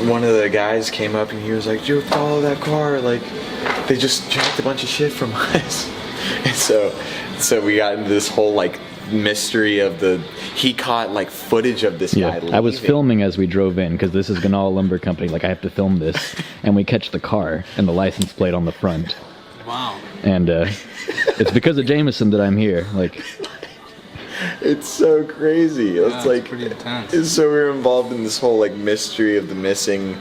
one of the guys came up and he was like, "Dude, follow that car! Like, they just jacked a bunch of shit from us." And so we got into this whole like mystery of he caught like footage of this guy leaving. I was filming as we drove in because this is Ganahl Lumber Company. Like, I have to film this, and we catch the car and the license plate on the front. Wow. And it's because of Jamison that I'm here. Like, it's so crazy. Yeah, it's like pretty intense. So we were involved in this whole like mystery of the missing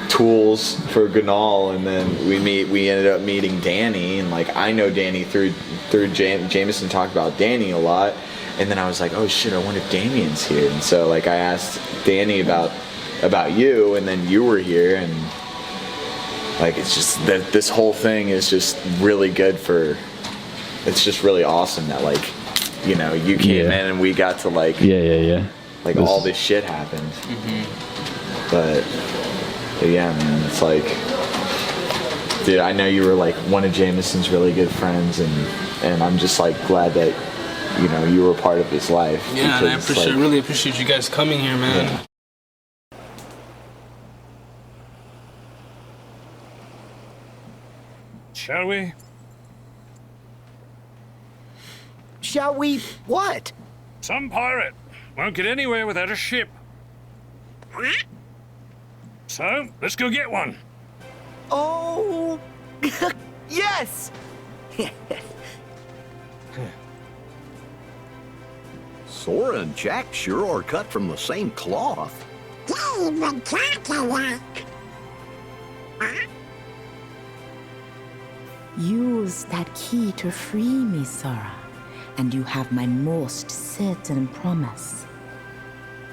tools for Ganahl, and then we ended up meeting Danny, and like I know Danny through Jamison talked about Danny a lot, and then I was like, oh shit, I wonder if Damian's here, and so like I asked Danny about you, and then you were here, and like it's just that this whole thing is just really good for. It's just really awesome that like, you know, you came in and we got to like like all this shit happened. But yeah, man, it's like, dude, I know you were like one of Jamison's really good friends, and I'm just like glad that, you know, you were part of his life. Yeah, and I really appreciate you guys coming here, man. Yeah. Shall we? Shall we what? Some pirate won't get anywhere without a ship. What? So, let's go get one. Oh, yes! Sora and Jack sure are cut from the same cloth. Use that key to free me, Sora, and you have my most certain promise.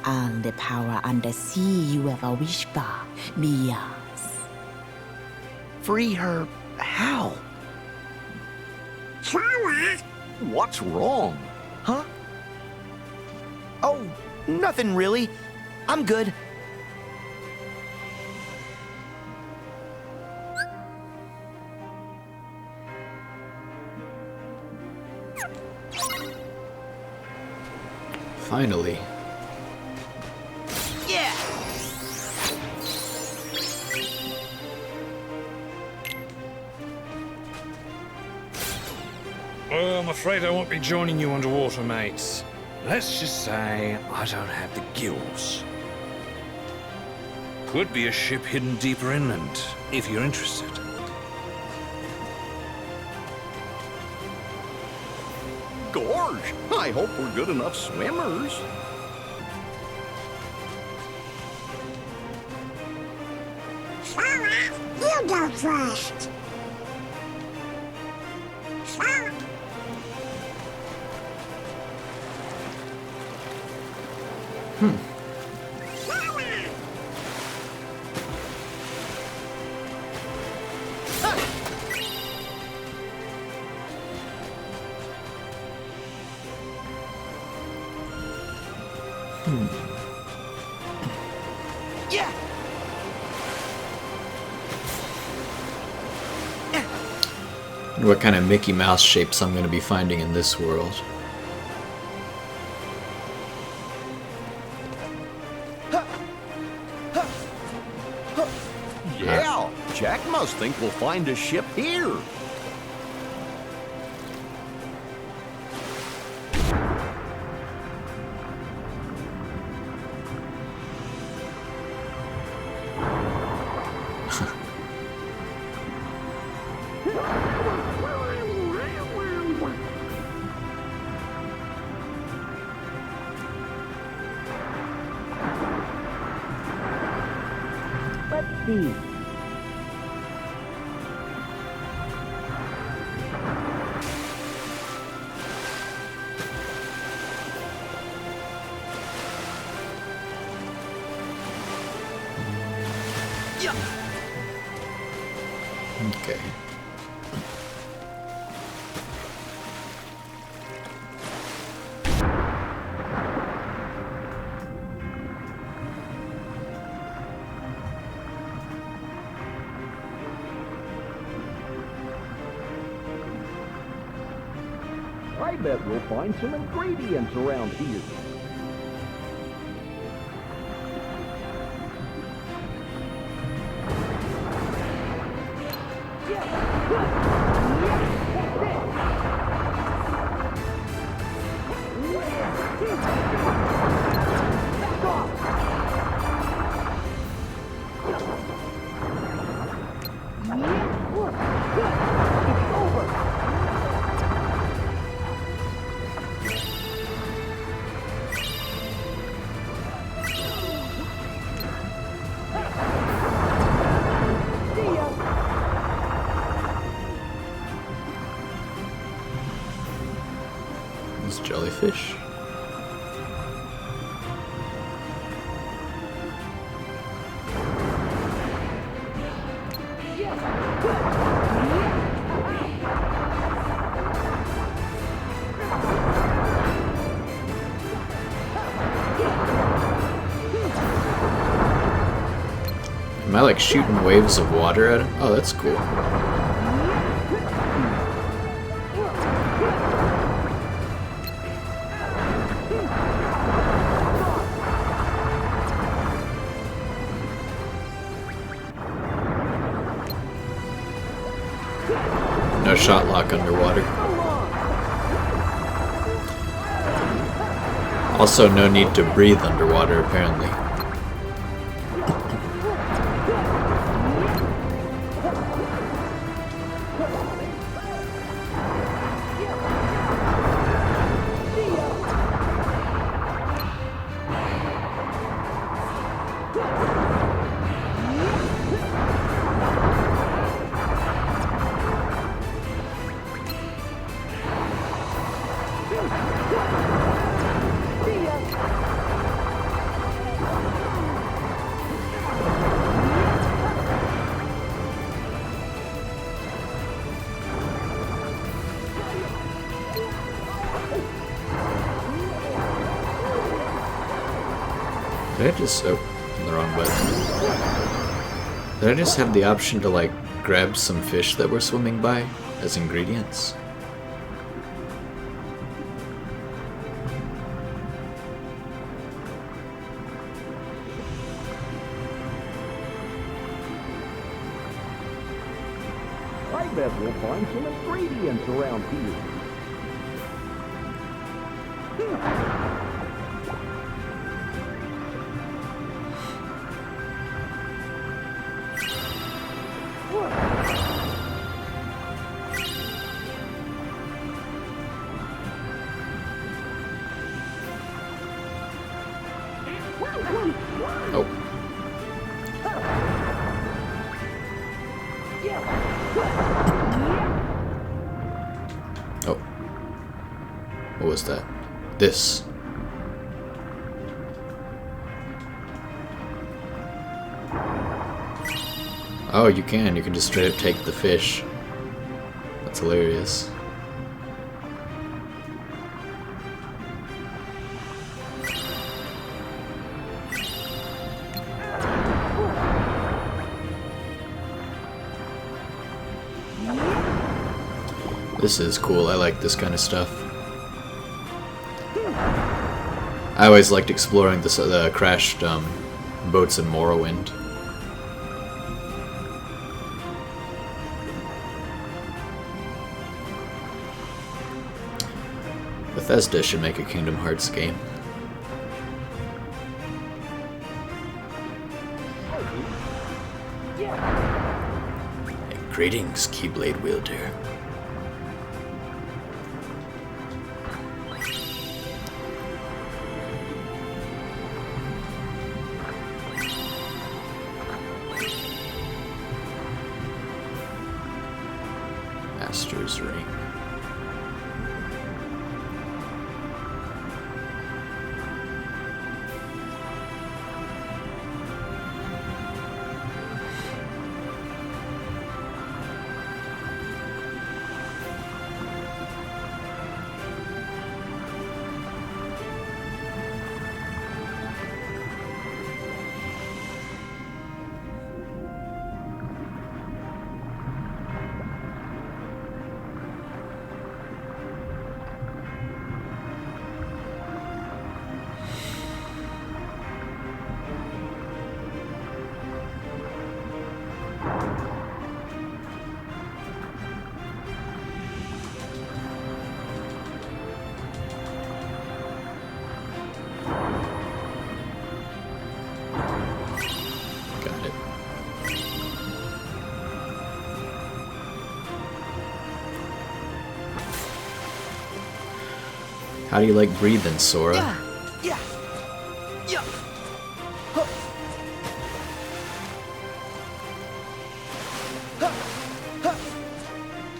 All the power undersea you ever wish for be yours. Free her how? Sora! What's wrong? Huh? Oh, nothing really. I'm good. Finally. Yeah! Oh, I'm afraid I won't be joining you underwater, mates. Let's just say I don't have the gills. Could be a ship hidden deeper inland, if you're interested. Gorge, I hope we're good enough swimmers. Sora, you go first. Sora. Yeah! What kind of Mickey Mouse shapes I'm going to be finding in this world. Yeah, Jack must think we'll find a ship here. Let's see. Okay. I bet we'll find some ingredients around here. It's jellyfish. Am I like shooting waves of water at him? Oh, that's cool. No shot lock underwater. Also, no need to breathe underwater, apparently. Did I just... oh, the wrong button. Did I just have the option to, like, grab some fish that were swimming by as ingredients? I bet we'll find some ingredients around here. Oh. Oh. What was that? This. Oh, you can. You can just straight up take the fish. That's hilarious. This is cool. I like this kind of stuff. I always liked exploring the crashed boats in Morrowind. Bethesda should make a Kingdom Hearts game. Greetings, Keyblade wielder. Master's Ring. Got it. How do you like breathing, Sora? Yeah. Yeah. Huh. Huh. Huh.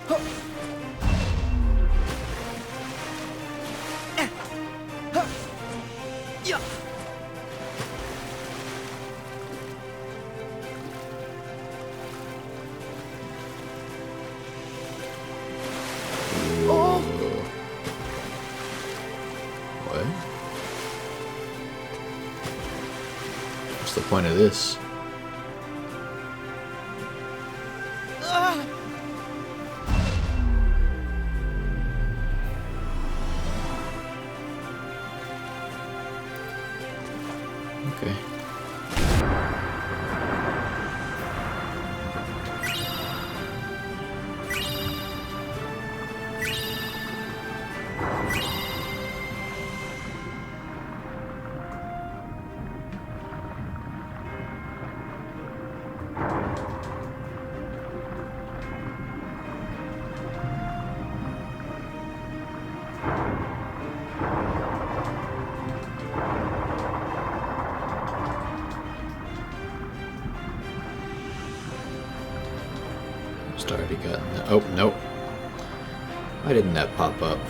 Huh. point of this? Okay. Just already gotten that. Oh, nope. Why didn't that pop up?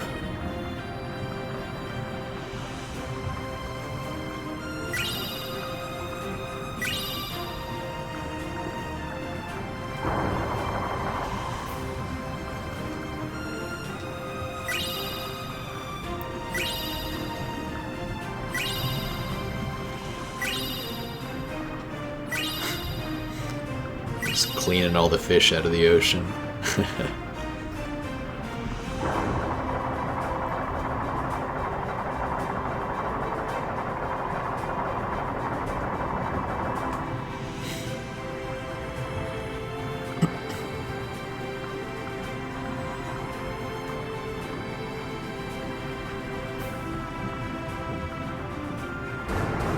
Just cleaning all the fish out of the ocean.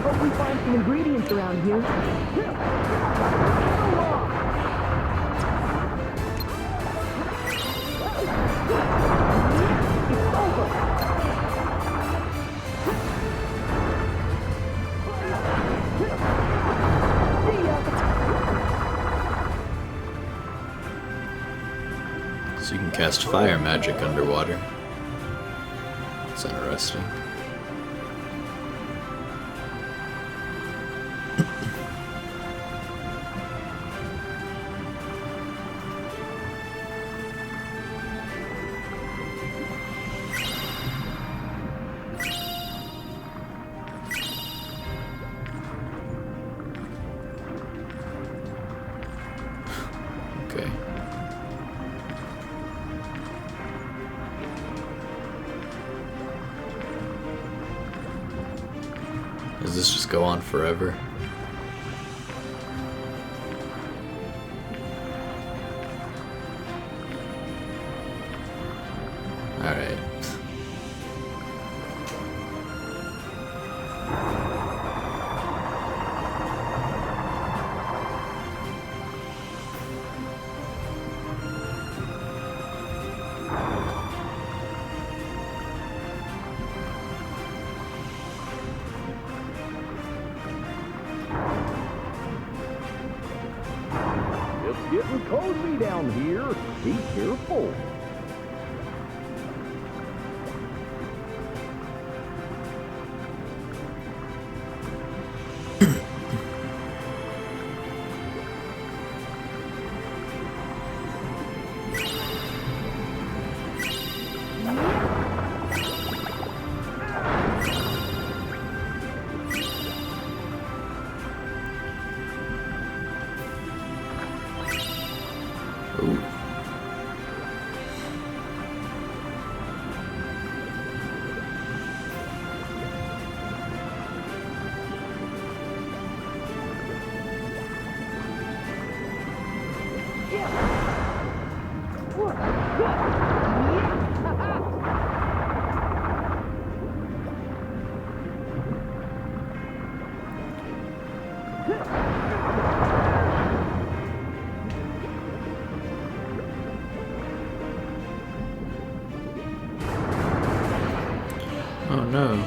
Hope we find some ingredients around here. So you can cast fire magic underwater. That's interesting. Okay. Does this just go on forever? Alright. It's getting cozy down here. Be careful. Ooh. Oh no.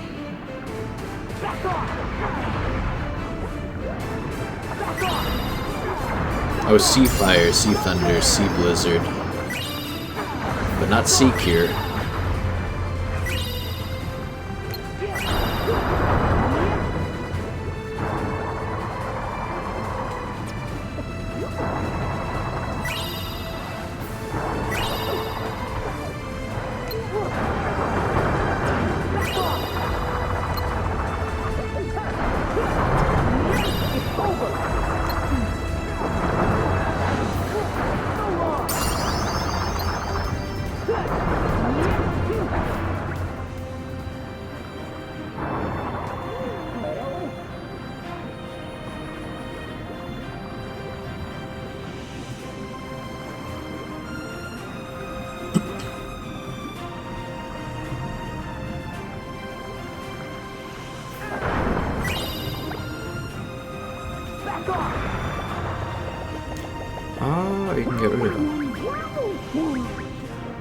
Oh, sea fire, sea thunder, sea blizzard. But not sea cure. Oh, you can get rid of them.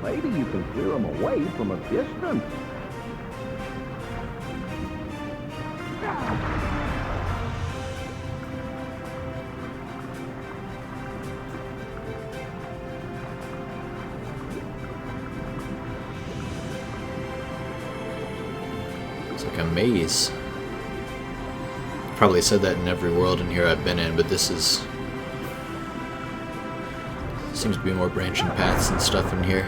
Maybe you can clear them away from a distance. It's like a maze. Probably said that in every world in here I've been in, but this is... seems to be more branching paths and stuff in here.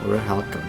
Or a halcyon.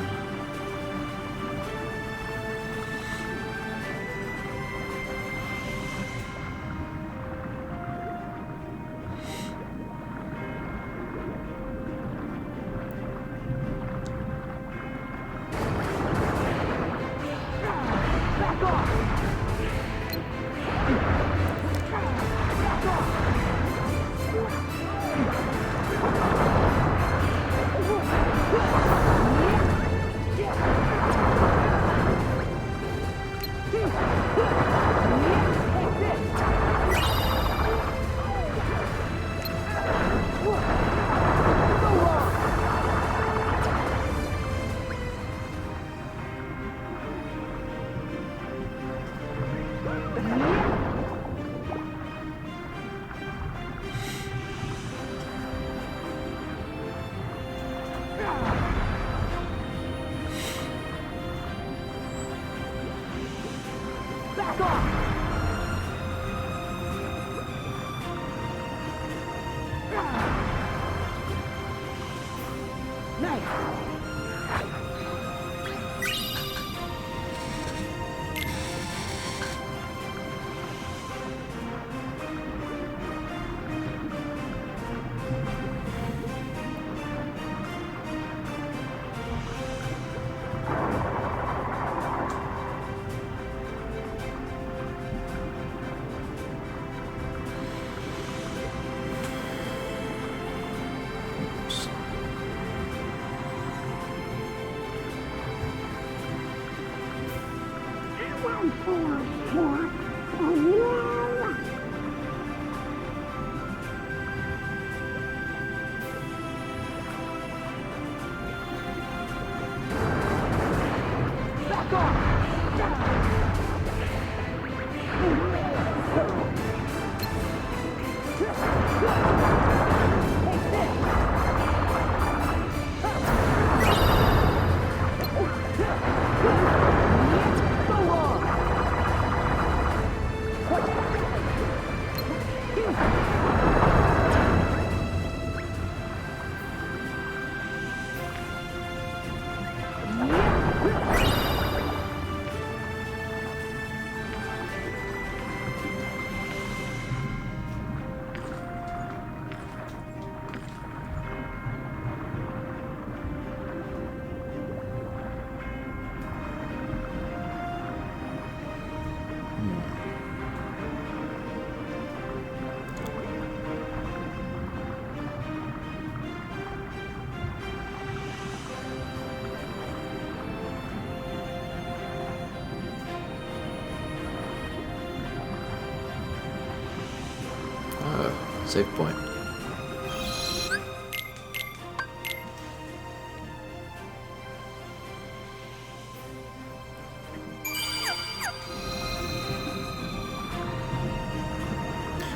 Save point.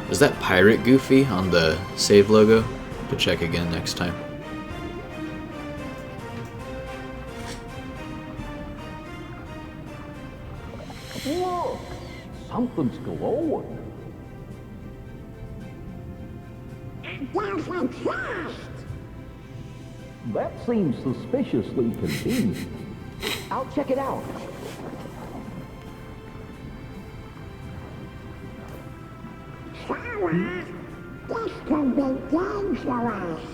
Was that pirate Goofy on the save logo? To check again next time. Look! Something's glowing. That seems suspiciously convenient. I'll check it out. Sora, this could be dangerous.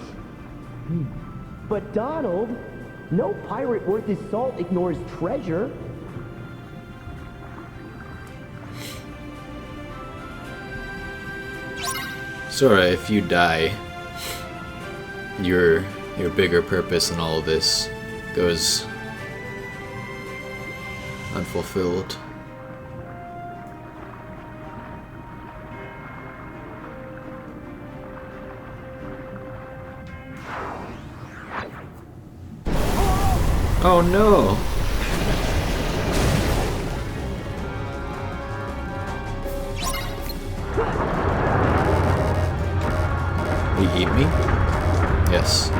But Donald, no pirate worth his salt ignores treasure. Sora, if you die, your bigger purpose in all of this goes unfulfilled. Oh no! Will you eat me? Yes.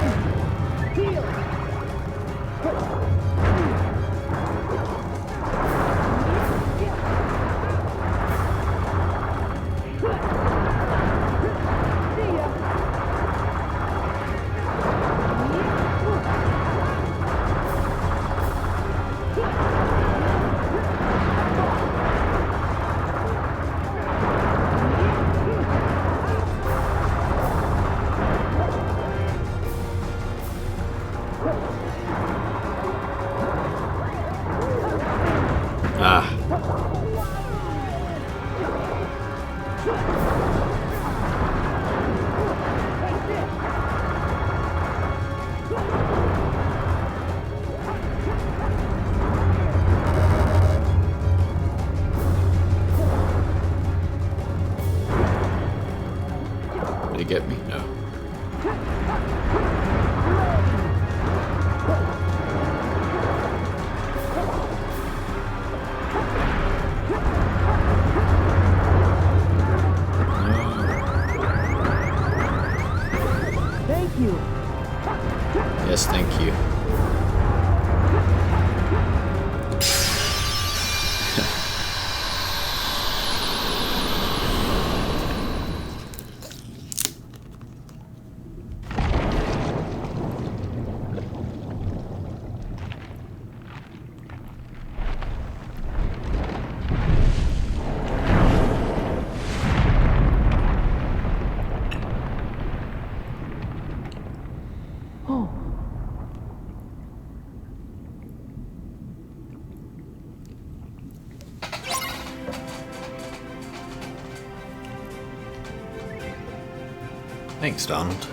Ah. Did he get me? No. Thank you. Yes, thank you. Thanks, Donald.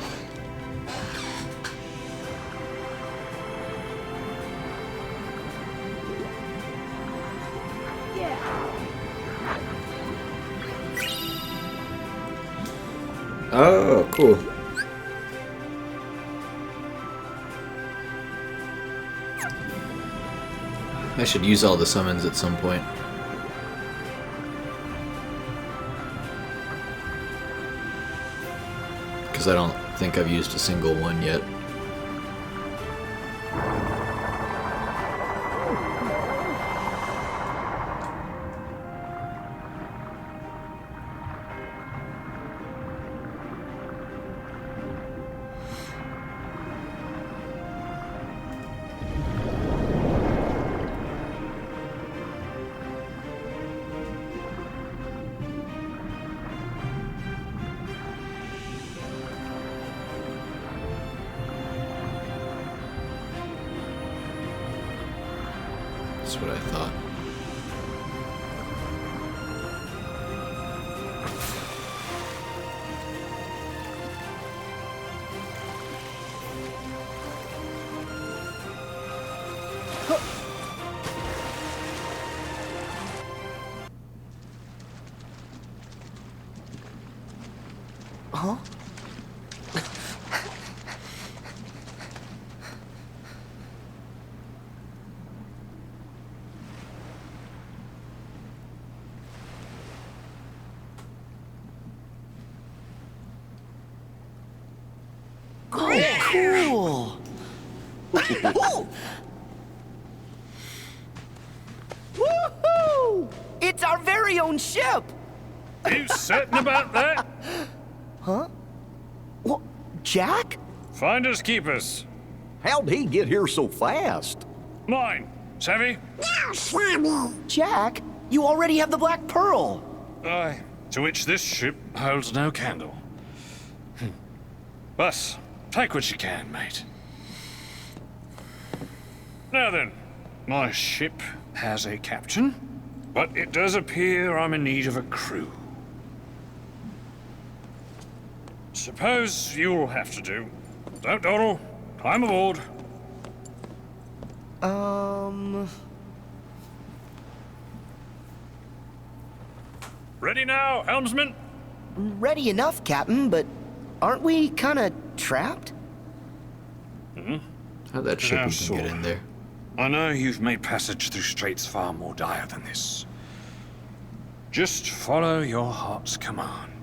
Oh, cool. I should use all the summons at some point. Because I don't think I've used a single one yet. That's what I thought. Huh? Oh, cool! Woohoo! It's our very own ship! You certain about that? Huh? What? Jack? Finders keepers. How'd he get here so fast? Mine. Savvy? Jack, you already have the Black Pearl. Aye. To which this ship holds no candle. But, take what you can, mate. Now then, my ship has a captain, but it does appear I'm in need of a crew. Suppose you'll have to do. Don't dawdle. Climb aboard. Ready now, helmsman? Ready enough, Captain, but aren't we kinda trapped? How'd that ship Now, even Sora. get in there? I know you've made passage through straits far more dire than this. Just follow your heart's command.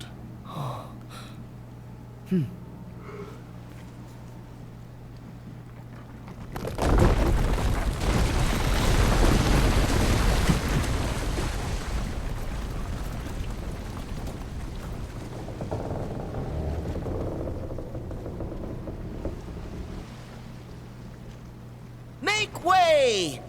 Make way!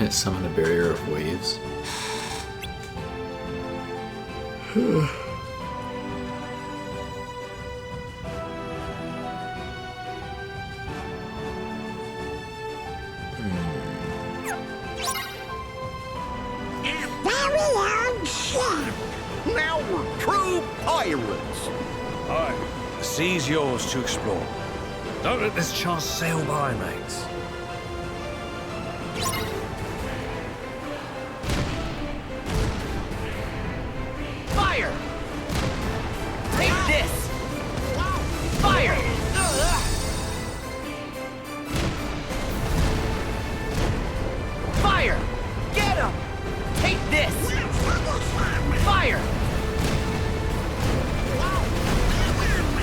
Summon a barrier of waves. Now we're true pirates. Aye, the sea's yours to explore. Don't let this chance sail by, mates. Fire! Take this! Fire! Fire! Get him! Take this! Fire!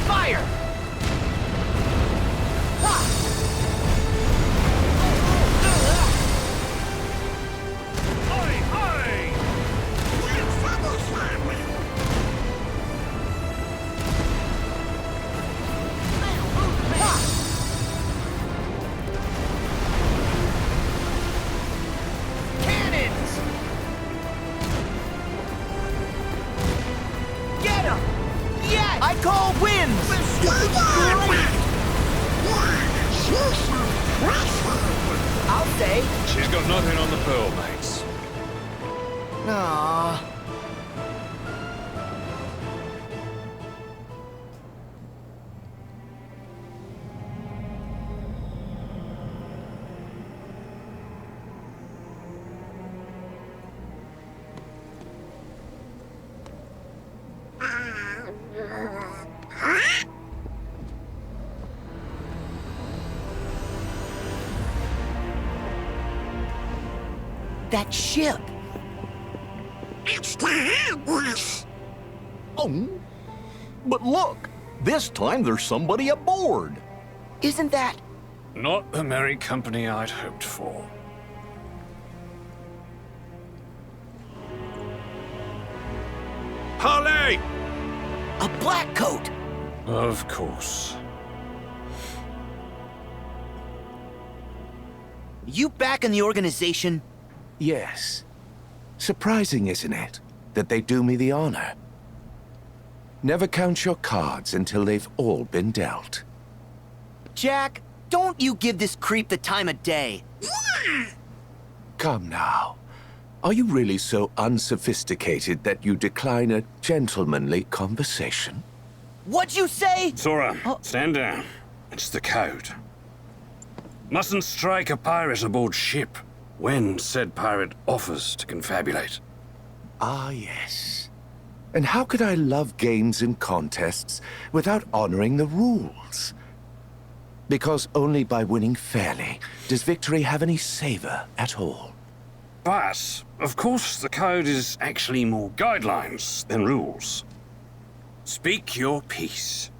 Fire! Aye, aye! Cannons! Get him! Yes! I call wins! I'll say. She's got nothing on the pearl, mates. Aww. That ship! It's the Heartless. Oh, but look, this time there's somebody aboard. Isn't that... Not the merry company I'd hoped for. Harley! a black coat? Of course. You back in the organization? Yes. Surprising, isn't it, that they do me the honor? Never count your cards until they've all been dealt. Jack, don't you give this creep the time of day. Come now. Are you really so unsophisticated that you decline a gentlemanly conversation? What'd you say? Sora, stand down. It's the code. Mustn't strike a pirate aboard ship when said pirate offers to confabulate. Ah, yes. And how could I love games and contests without honoring the rules? Because only by winning fairly does victory have any savor at all. But, of course, the code is actually more guidelines than rules. Speak your piece.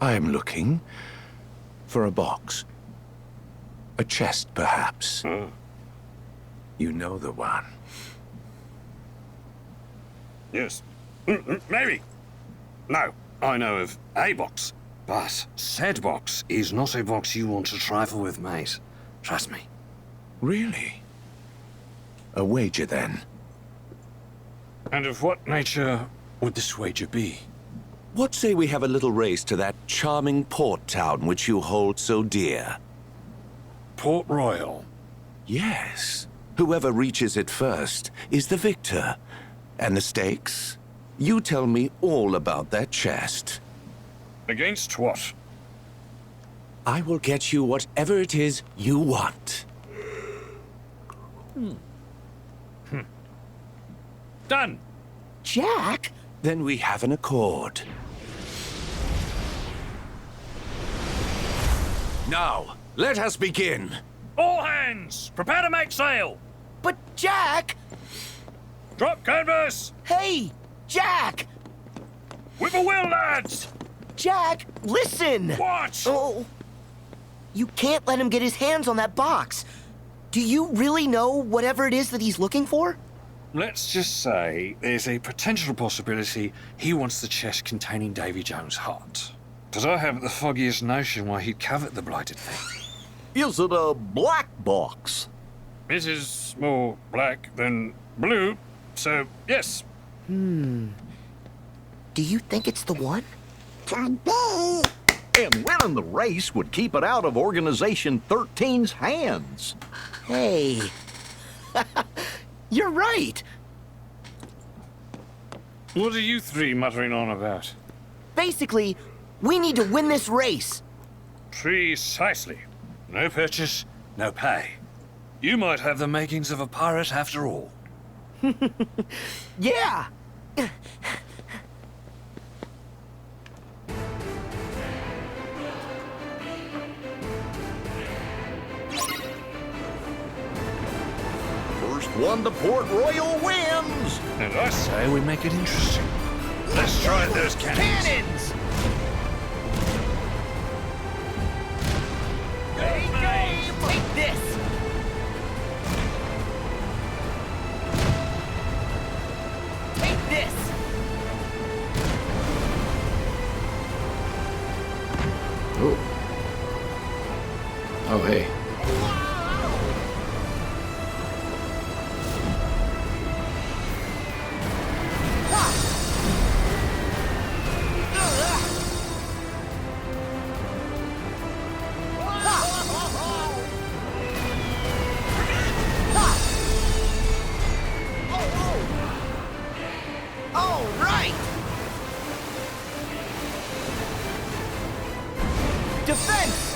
I am looking for a box. A chest, perhaps. You know the one. Yes. Maybe. No, I know of a box. But said box is not a box you want to trifle with, mate. Trust me. Really? A wager, then? And of what nature would this wager be? What say we have a little race to that charming port town which you hold so dear? Port Royal? Yes. Whoever reaches it first is the victor. And the stakes? You tell me all about that chest. Against what? I will get you whatever it is you want. Done! Jack? Then we have an accord. Now, let us begin. All hands! Prepare to make sail! But Jack! Drop canvas! Hey! Jack! Whippoorwill, lads! Jack, listen! What? Oh. You can't let him get his hands on that box. Do you really know whatever it is that he's looking for? Let's just say there's a potential possibility he wants the chest containing Davy Jones' heart. Because I haven't the foggiest notion why he'd covet the blighted thing. Is it a black box? It is more black than blue, so yes. Do you think it's the one? Could be. And winning the race would keep it out of Organization 13's hands. Hey. You're right. What are you three muttering on about? Basically, we need to win this race. Precisely. No purchase, no pay. You might have the makings of a pirate after all. Yeah! First one to Port Royal wins. And I say we make it interesting. Let's try those cannons. Cannons! Take this! Take this! Oh. Oh, hey. All right! Defense!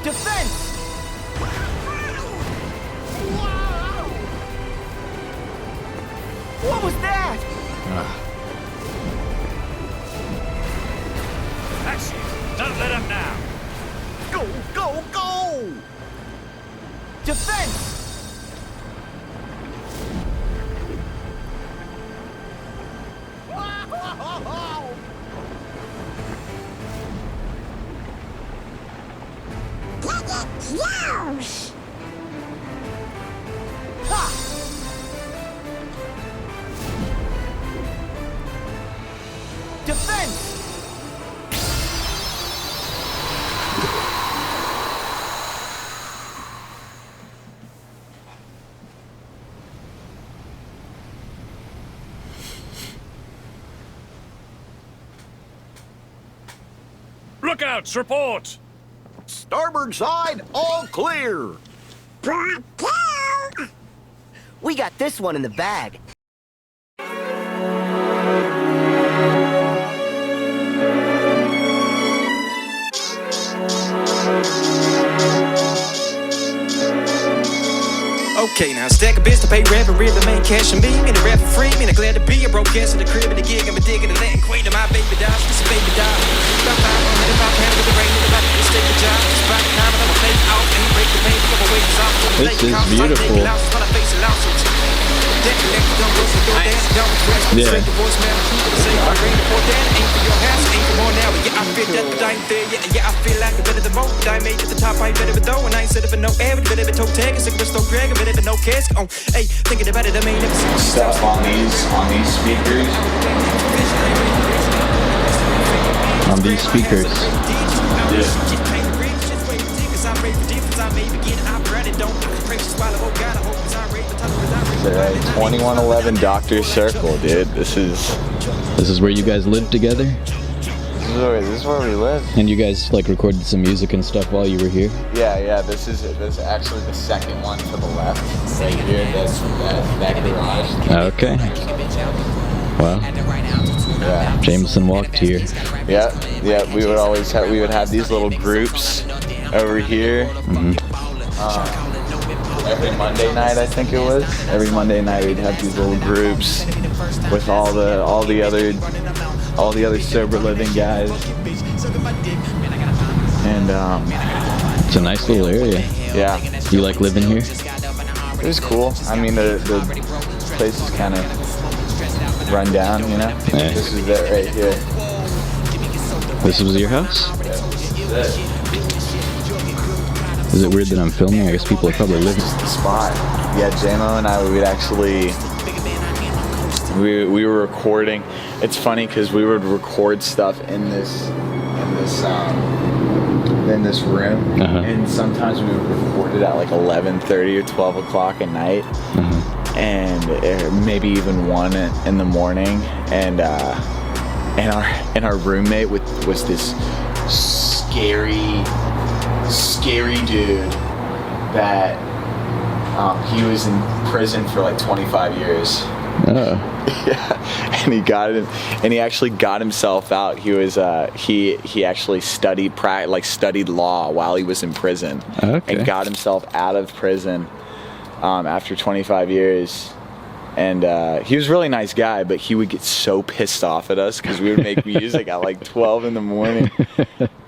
Defense! What was that? That's it. Don't let up now. Go, go, go! Defense! Close! Ha! Defense! Lookouts, report! Starboard side, all clear. We got this one in the bag. Okay, now stack a bits to pay rent, but really main cash and me. Me the rap for free, me the glad to be. I broke gas in the crib and the gig, I'm a digging the land. Queen to my baby doll, this a baby doll. About 500 with the rain in the back, this take the job. It's about time, I'm gonna take off and break the pain, come away, it's off. This is beautiful. Yeah. Yeah, I feel like a bit of the mo that I made at the top. I ain't better, but though, and I ain't set up in no air, but better, but toe tag, it's like a stone drag, but better, no cask. Oh, hey, thinking about it, I mean, Stuff on these speakers. On these speakers. The 2111 Doctor Circle, dude. This is where you guys live together? This is where we live. And you guys like recorded some music and stuff while you were here? Yeah. This is actually the second one to the left, right here. That's that garage. Okay. Wow. Yeah. Jameson walked here. Yeah. We would have these little groups over here. Every Monday night, I think it was. Every Monday night, we'd have these little groups with all the other sober living guys. And it's a nice little area. Yeah. You like living here? It was cool. I mean, the place is kind of run down, you know. Yeah. This is it right here. This was your house? This is it. Is it weird that I'm filming? I guess people are probably living. The spot. Yeah, JMO and I, we were recording. It's funny because we would record stuff in this room, and sometimes we would record it at like 11:30 or 12 o'clock at night, and maybe even 1 in the morning. And our roommate was this scary dude that he was in prison for like 25 years. Yeah, and he actually got himself out. He was he actually studied law while he was in prison, and got himself out of prison after 25 years. And he was a really nice guy, but he would get so pissed off at us because we would make music at like 12 in the morning,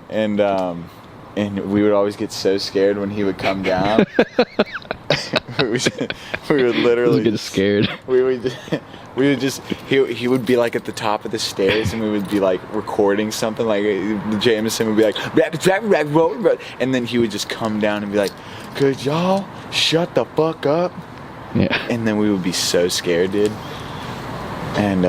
and we would always get so scared when he would come down. we would literally get scared. We would just he would be like at the top of the stairs, and we would be like recording something, like Jamison would be like, and then he would just come down and be like, could y'all shut the fuck up? Yeah. And then we would be so scared, dude. And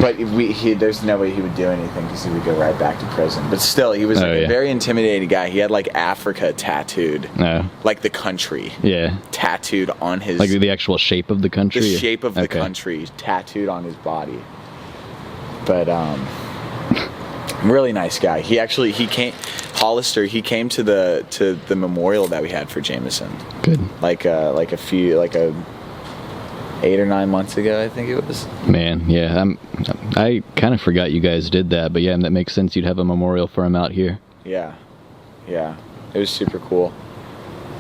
but there's no way he would do anything because he would go right back to prison. But still, he was a very intimidating guy. He had like Africa tattooed, like the country, tattooed on his, like the actual shape of the country. The shape of the country tattooed on his body. But really nice guy. He came, Hollister. He came to the memorial that we had for Jamison. Good. Like 8 or 9 months ago, I think it was. Man, yeah, I kind of forgot you guys did that, but yeah, that makes sense. You'd have a memorial for him out here. Yeah, it was super cool.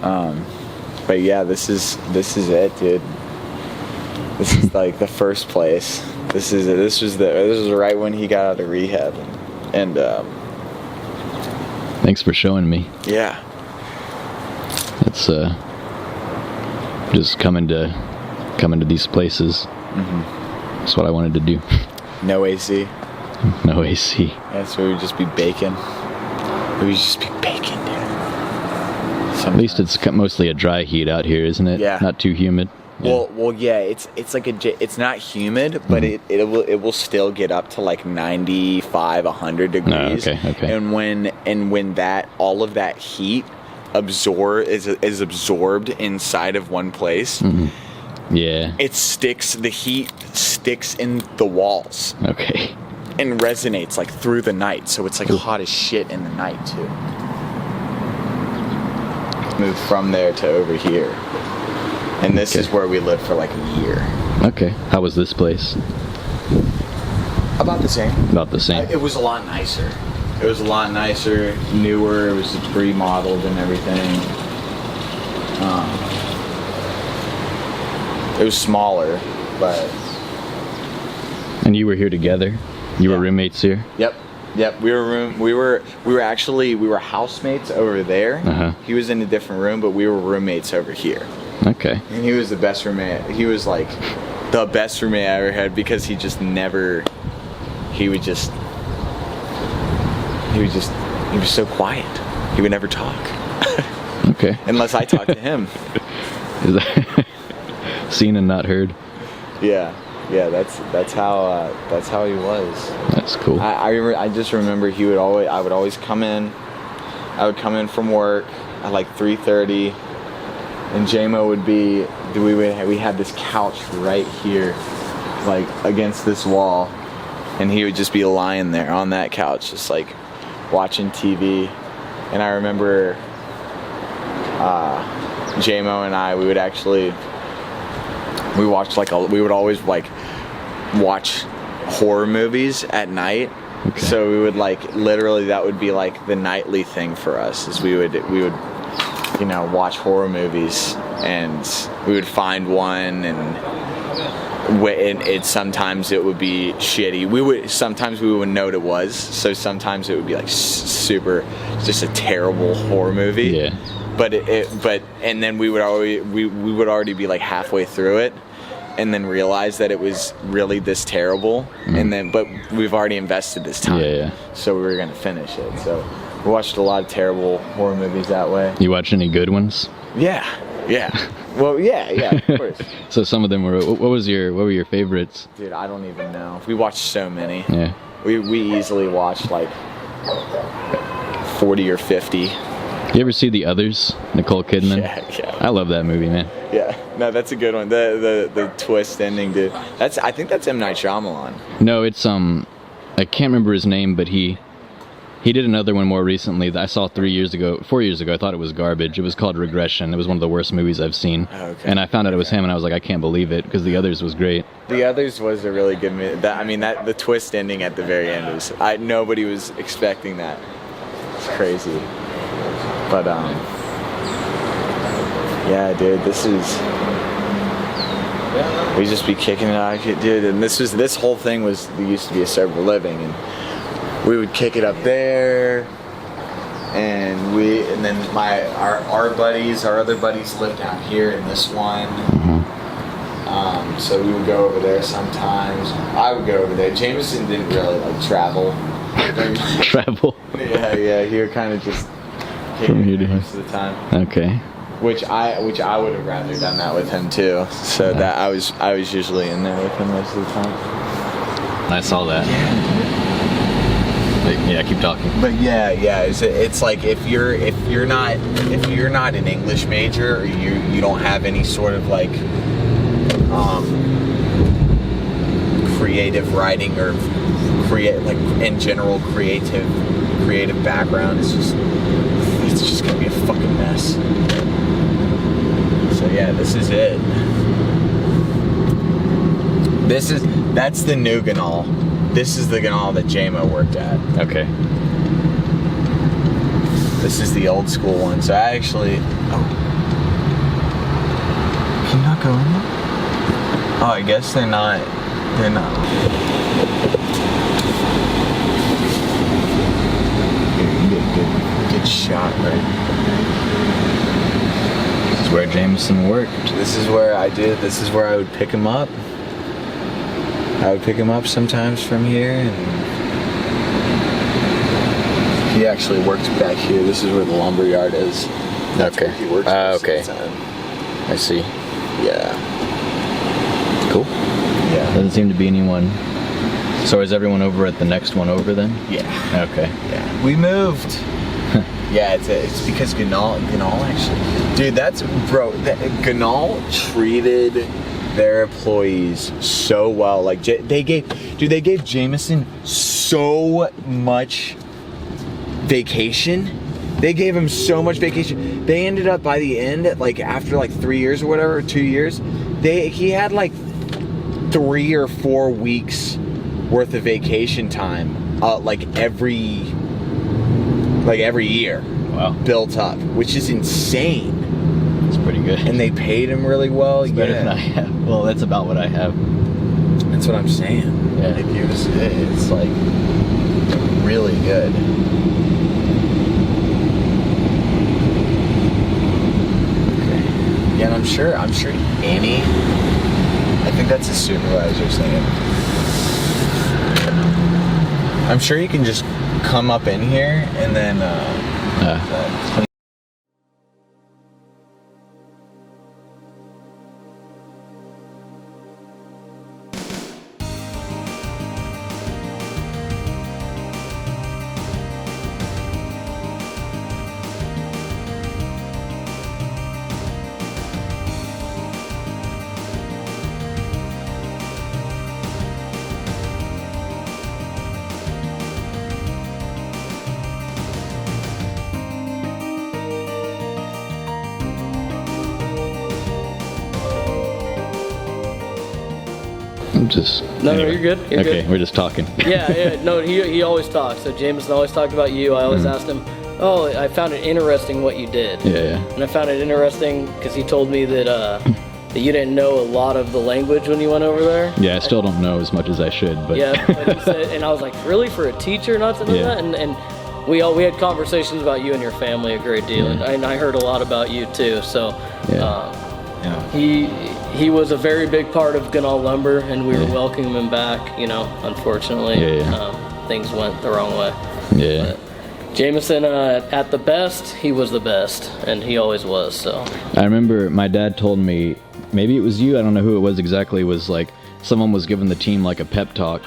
But yeah, this is it, dude. This is like the first place. This was right when he got out of rehab, and thanks for showing me. Yeah. It's just coming to these places. That's what I wanted to do. No AC. No AC. Yeah, so we would just be baking. We would just be baking, dude. Sometimes. At least it's mostly a dry heat out here, isn't it? Yeah. Not too humid. Yeah. Well, yeah. It's like it's not humid, but it will still get up to like 95, 100 degrees. Oh, okay. And when that all of that heat is absorbed inside of one place. Yeah. The heat sticks in the walls. Okay. And resonates like through the night, so it's like hot as shit in the night too. Moved from there to over here. And this is where we lived for like a year. Okay. How was this place? About the same. About the same. It was a lot nicer. It was a lot nicer, newer, it was remodeled and everything. It was smaller, but... And you were here together? You were roommates here? Yep. We were housemates over there. He was in a different room, but we were roommates over here. Okay. And he was the best roommate. He was like the best roommate I ever had because he was so quiet. He would never talk. Okay. Unless I talked to him. Is that seen and not heard? Yeah. That's how he was. That's cool. I just remember I would always come in. I would come in from work at like 3:30, and JMO would be. We had this couch right here, like against this wall, and he would just be lying there on that couch, just like watching TV. And I remember JMO and I, we would always like watch horror movies at night. Okay. So we would like literally, that would be like the nightly thing for us, is we would watch horror movies, and we would find one, and sometimes it would be shitty. Sometimes we wouldn't know what it was, so sometimes it would be like super, just a terrible horror movie. Yeah. And then we would already be like halfway through it, and then realize that it was really this terrible, but we've already invested this time. Yeah. So we were gonna finish it. So we watched a lot of terrible horror movies that way. You watch any good ones? Yeah. Well, yeah, of course. So some of them were. What were your favorites? Dude, I don't even know. We watched so many. Yeah. We easily watched like 40 or 50. You ever see The Others? Nicole Kidman. Yeah. I love that movie, man. Yeah. No, that's a good one. The twist ending, dude. I think that's M. Night Shyamalan. No, it's I can't remember his name, but he did another one more recently that I saw 4 years ago. I thought it was garbage. It was called Regression. It was one of the worst movies I've seen. Okay. And I found out it was him, and I was like, I can't believe it, because The Others was great. The Others was a really good movie. The twist ending at the very end was, nobody was expecting that. It's crazy. But yeah, dude, we just be kicking it out, dude. And this whole thing used to be a sober living, and we would kick it up there, and then our other buddies lived down here in this one. So we would go over there sometimes. I would go over there. Jamison didn't really like travel. Travel? Yeah, he would kind of just from here to here most of the time. Okay. Which I would have rather done that with him too. So that I was usually in there with him most of the time. I saw that. Yeah, keep talking. But yeah, it's like if you're not an English major, or you don't have any sort of like creative writing or in general creative background, it's just gonna be a fucking mess. So yeah, this is it. That's the new Ganahl. This is the Ganahl that JMO worked at. Okay. This is the old school one. So I actually... Oh. Can you not go in there? Oh, I guess they're not... Good shot, right? This is where Jamison worked. This is where I would pick him up. I would pick him up sometimes from here, and he actually worked back here. This is where the lumber yard is. Okay. He works most okay. of the time. I see. Yeah. Cool. Yeah. Doesn't seem to be anyone. So is everyone over at the next one over then? Yeah. Okay. Yeah. We moved. Yeah, it's because Ganahl actually, dude. Ganahl treated their employees so well. Like they gave Jamison so much vacation. They gave him so much vacation. They ended up by the end, like after like 3 years or whatever, 2 years, he had like 3 or 4 weeks worth of vacation time, like every year. Wow. Built up, which is insane. It's pretty good. And they paid him really well. It's better than I have. Well, that's about what I have. That's what I'm saying. Yeah. It's like really good. Okay. Yeah, I'm sure Annie. I think that's the supervisor's name. I'm sure you can just come up in here and then. No, you're good. You're okay, good. we're just talking. Yeah. No, he always talks. So Jamison always talked about you. I always asked him, oh, I found it interesting what you did. Yeah. And I found it interesting because he told me that that you didn't know a lot of the language when you went over there. Yeah, I still don't know as much as I should. But yeah, but he said, and I was like, really, for a teacher not to know that? And we had conversations about you and your family a great deal, and I heard a lot about you too. So he was a very big part of Ganahl Lumber, and we were welcoming him back. You know, unfortunately, things went the wrong way. Yeah. But Jamison, at the best, he was the best, and he always was. So I remember my dad told me, maybe it was you, I don't know who it was exactly, was like someone was giving the team like a pep talk.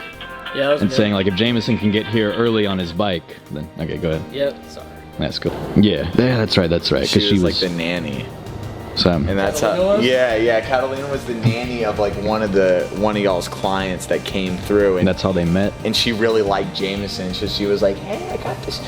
Yeah, and saying like if Jamison can get here early on his bike, then okay, go ahead. Yep, sorry. That's cool. Yeah, that's right. Because she was like the nanny. So, and that's how. Yeah. Catalina was the nanny of like one of y'all's clients that came through, and that's how they met. And she really liked Jamison, so she was like, "Hey, I got this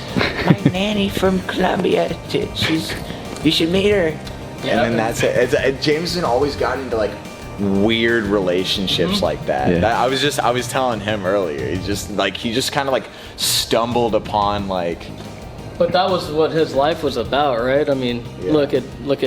my nanny from Colombia. You should meet her." Yeah. And then that's it. Jamison always got into like weird relationships like that. Yeah. I was telling him earlier. He just kind of like stumbled upon like. But that was what his life was about, right? I mean, look at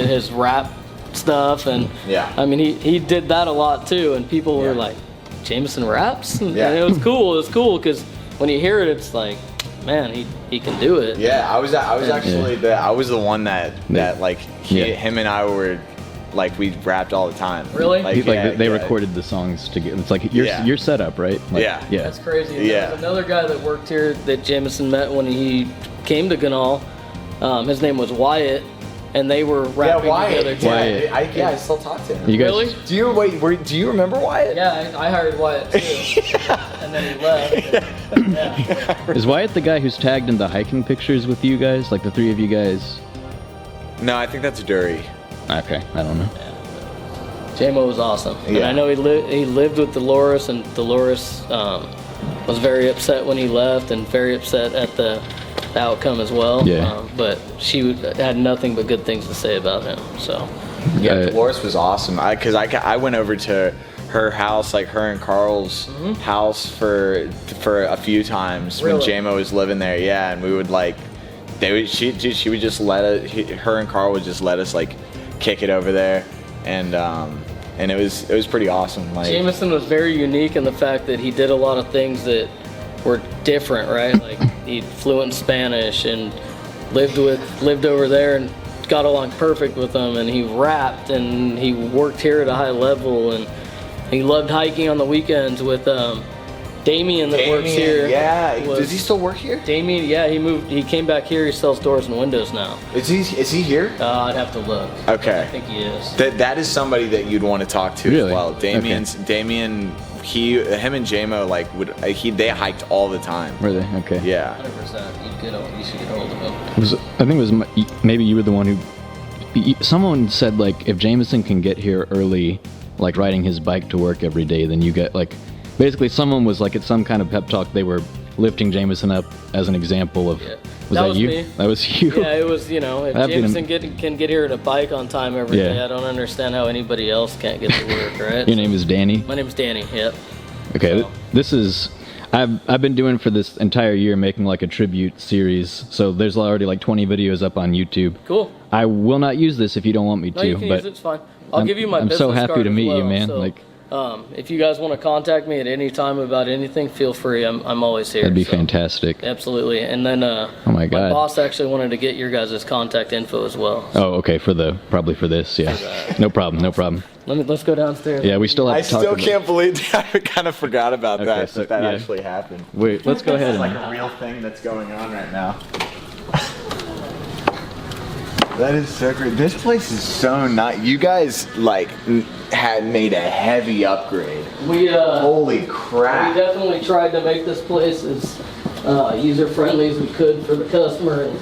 his rap stuff, and I mean he did that a lot too, and people were like, Jamison raps, and it was cool. It was cool because when you hear it, it's like, man, he can do it. Yeah, I was actually the one that like him and I were. Like we rapped all the time. Really? They recorded the songs together. It's like your setup, right? Like, yeah. That's crazy. There was another guy that worked here that Jamison met when he came to Ganahl. His name was Wyatt, and they were rapping together too. Wyatt. I still talk to him. You guys, really? Do you remember Wyatt? Yeah, I hired Wyatt too, and then he left. Is Wyatt the guy who's tagged in the hiking pictures with you guys? Like the three of you guys? No, I think that's Dury. Okay, I don't know. JMO was awesome. And I know he lived with Dolores, and Dolores was very upset when he left and very upset at the outcome as well. Yeah. But she had nothing but good things to say about him. So. Yeah, Dolores was awesome. Because I went over to her house, like her and Carl's house for a few times when JMO was living there. Yeah, and we would like, she would just let us. Her and Carl would just let us like kick it over there, and it was pretty awesome. Like Jamison was very unique in the fact that he did a lot of things that were different, right? Like he fluent in Spanish and lived over there and got along perfect with them, and he rapped and he worked here at a high level, and he loved hiking on the weekends with Damian that works here. Yeah, does he still work here? Damian, yeah, he came back here. He sells doors and windows now. Is he here? I'd have to look. Okay. I think he is. That is somebody that you'd want to talk to as well. Damian, him and JMO like they hiked all the time. Were they? Okay. Yeah. 100%. You should get hold of him. I think it was maybe you were the one who. Someone said like if Jamison can get here early, like riding his bike to work every day, then you get like. Basically, someone was like at some kind of pep talk. They were lifting Jamison up as an example of. Was that you? Me. That was you. Yeah, it was. You know, if Jamison can get here at a bike on time every day, I don't understand how anybody else can't get to work, right? Your name is Danny. My name is Danny. Yep. Okay, this is. I've been doing for this entire year making like a tribute series. So there's already like 20 videos up on YouTube. Cool. I will not use this if you don't want me to. No, you can but use it. It's fine. I'll give you my. I'm so happy to meet you, man. So. Like. If you guys want to contact me at any time about anything, feel free. I'm always here. That'd be fantastic. Absolutely. And then oh my God. my boss actually wanted to get your guys' contact info as well. Oh, okay. Probably for this. Yeah. No problem. Let's go downstairs. Yeah, we still have I to talk still about- can't believe that. I kind of forgot about that. so, That yeah. actually happened. Wait, let's go ahead It's and- like a real thing that's going on right now. That is so great. This place is so nice. You guys had made a heavy upgrade. Holy crap! We definitely tried to make this place as user friendly as we could for the customer, and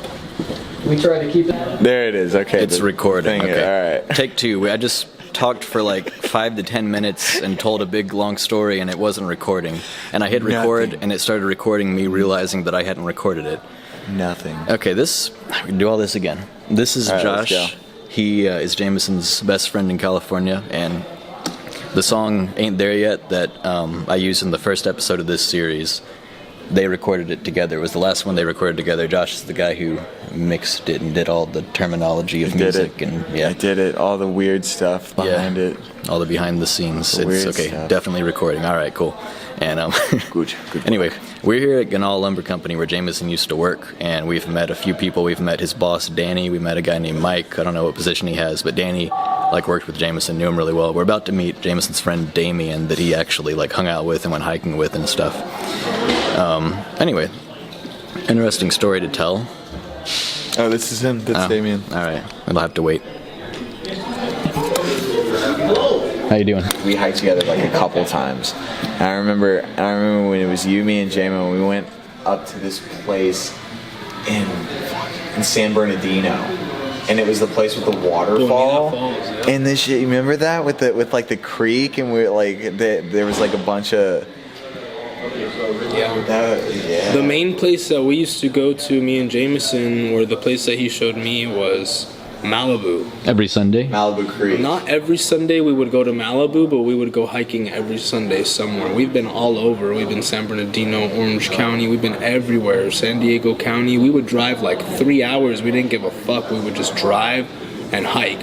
we tried to keep it. There it is. Okay, It's recording. thing- Okay. all right. Take two. I just talked for like 5 to 10 minutes and told a big long story, and it wasn't recording. And I hit record, and it started recording me realizing that I hadn't recorded it. Nothing. Okay, we can do all this again. This is All right, let's Josh. go. He is Jamison's best friend in California, and the song Ain't There Yet that I used in the first episode of this series, they recorded it together. It was the last one they recorded together. Josh is the guy who mixed it and did all the terminology of music. And yeah, I did it. All the weird stuff behind it. All the behind the scenes. The It's weird okay. stuff. Definitely recording. All right, cool. And good. Anyway, we're here at Ganahl Lumber Company where Jamison used to work, and we've met a few people. We've met his boss Danny. We met a guy named Mike. I don't know what position he has, but Danny worked with Jamison, knew him really well. We're about to meet Jamison's friend Damian that he actually hung out with and went hiking with and stuff. Anyway, interesting story to tell. Oh, this is him. That's Damian. All right, we'll have to wait. How you doing? We hiked together a couple times. And I remember when it was you, me, and Jamo. We went up to this place in San Bernardino, and it was the place with the waterfall. And this shit, you remember that with the creek, and we there was a bunch of. Yeah. The main place that we used to go to, me and Jamison, or the place that he showed me, was Malibu. Every Sunday? Malibu Creek. Not every Sunday we would go to Malibu, but we would go hiking every Sunday somewhere. We've been all over. We've been San Bernardino, Orange County. We've been everywhere. San Diego County. We would drive 3 hours. We didn't give a fuck. We would just drive and hike.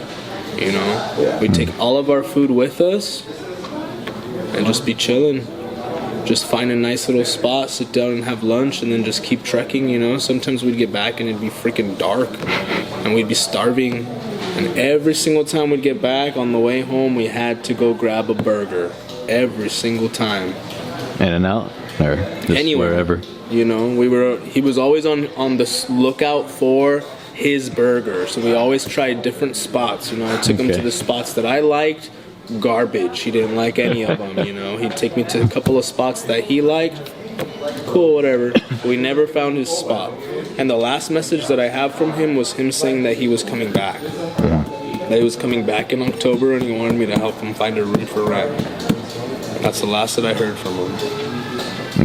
You know? Yeah. We'd take all of our food with us and just be chilling. Just find a nice little spot, sit down and have lunch, and then just keep trekking, you know? Sometimes we'd get back and it'd be freaking dark, and we'd be starving. And every single time we'd get back, on the way home, we had to go grab a burger. Every single time. In-N-Out? Or just Anywhere. wherever? You know, he was always on the lookout for his burger. So we always tried different spots. You know, I took him to the spots that I liked. Garbage. He didn't like any of them, you know. He'd take me to a couple of spots that he liked. Cool, whatever. We never found his spot. And the last message that I have from him was him saying that he was coming back. That he was coming back in October, and he wanted me to help him find a room for rent. That's the last that I heard from him.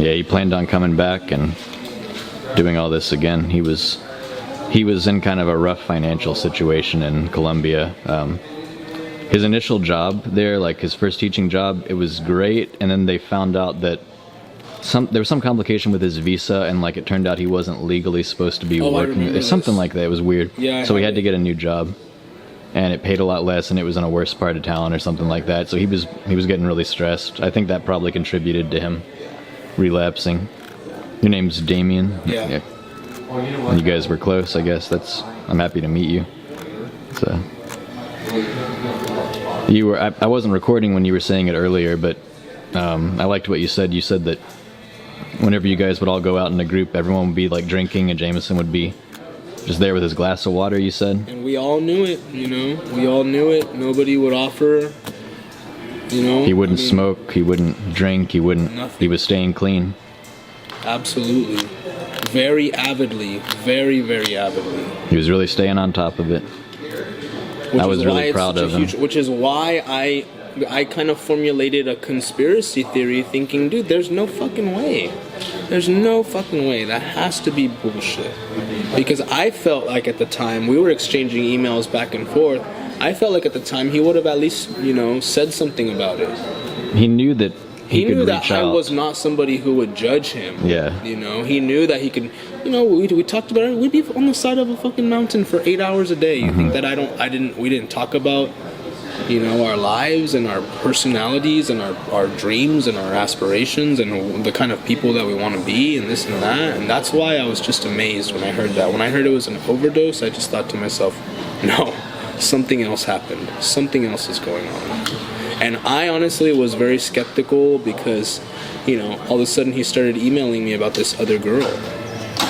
Yeah, he planned on coming back and doing all this again. He was in kind of a rough financial situation in Colombia. His initial job there, his first teaching job, it was great, and then they found out that there was some complication with his visa, and it turned out he wasn't legally supposed to be working. It's something like that. It was weird. Yeah, so he had to get a new job, and it paid a lot less, and it was in a worse part of town or something like that. So he was getting really stressed. I think that probably contributed to him relapsing. Your name's Damian. Yeah. And you guys were close, I guess. I'm happy to meet you. So. I wasn't recording when you were saying it earlier, but I liked what you said. You said that whenever you guys would all go out in a group, everyone would be drinking, and Jamison would be just there with his glass of water, you said? And we all knew it, you know. We all knew it. Nobody would offer, you know. He wouldn't smoke, he wouldn't drink, he was staying clean. Absolutely. Very avidly. Very, very avidly. He was really staying on top of it. I was really proud of him. Which is why I kind of formulated a conspiracy theory thinking, dude, there's no fucking way. There's no fucking way. That has to be bullshit. Because I felt like at the time, we were exchanging emails back and forth, I felt like at the time he would have at least, you know, said something about it. He knew that he could knew that reach I out. was not somebody who would judge him. Yeah. You know, he knew that he could, you know, we talked about it. We'd be on the side of a fucking mountain for 8 hours a day. You think that we didn't talk about our lives and our personalities and our dreams and our aspirations and the kind of people that we want to be and this and that. And that's why I was just amazed when I heard that. When I heard it was an overdose, I just thought to myself, no, something else happened. Something else is going on. And I honestly was very skeptical because, all of a sudden he started emailing me about this other girl.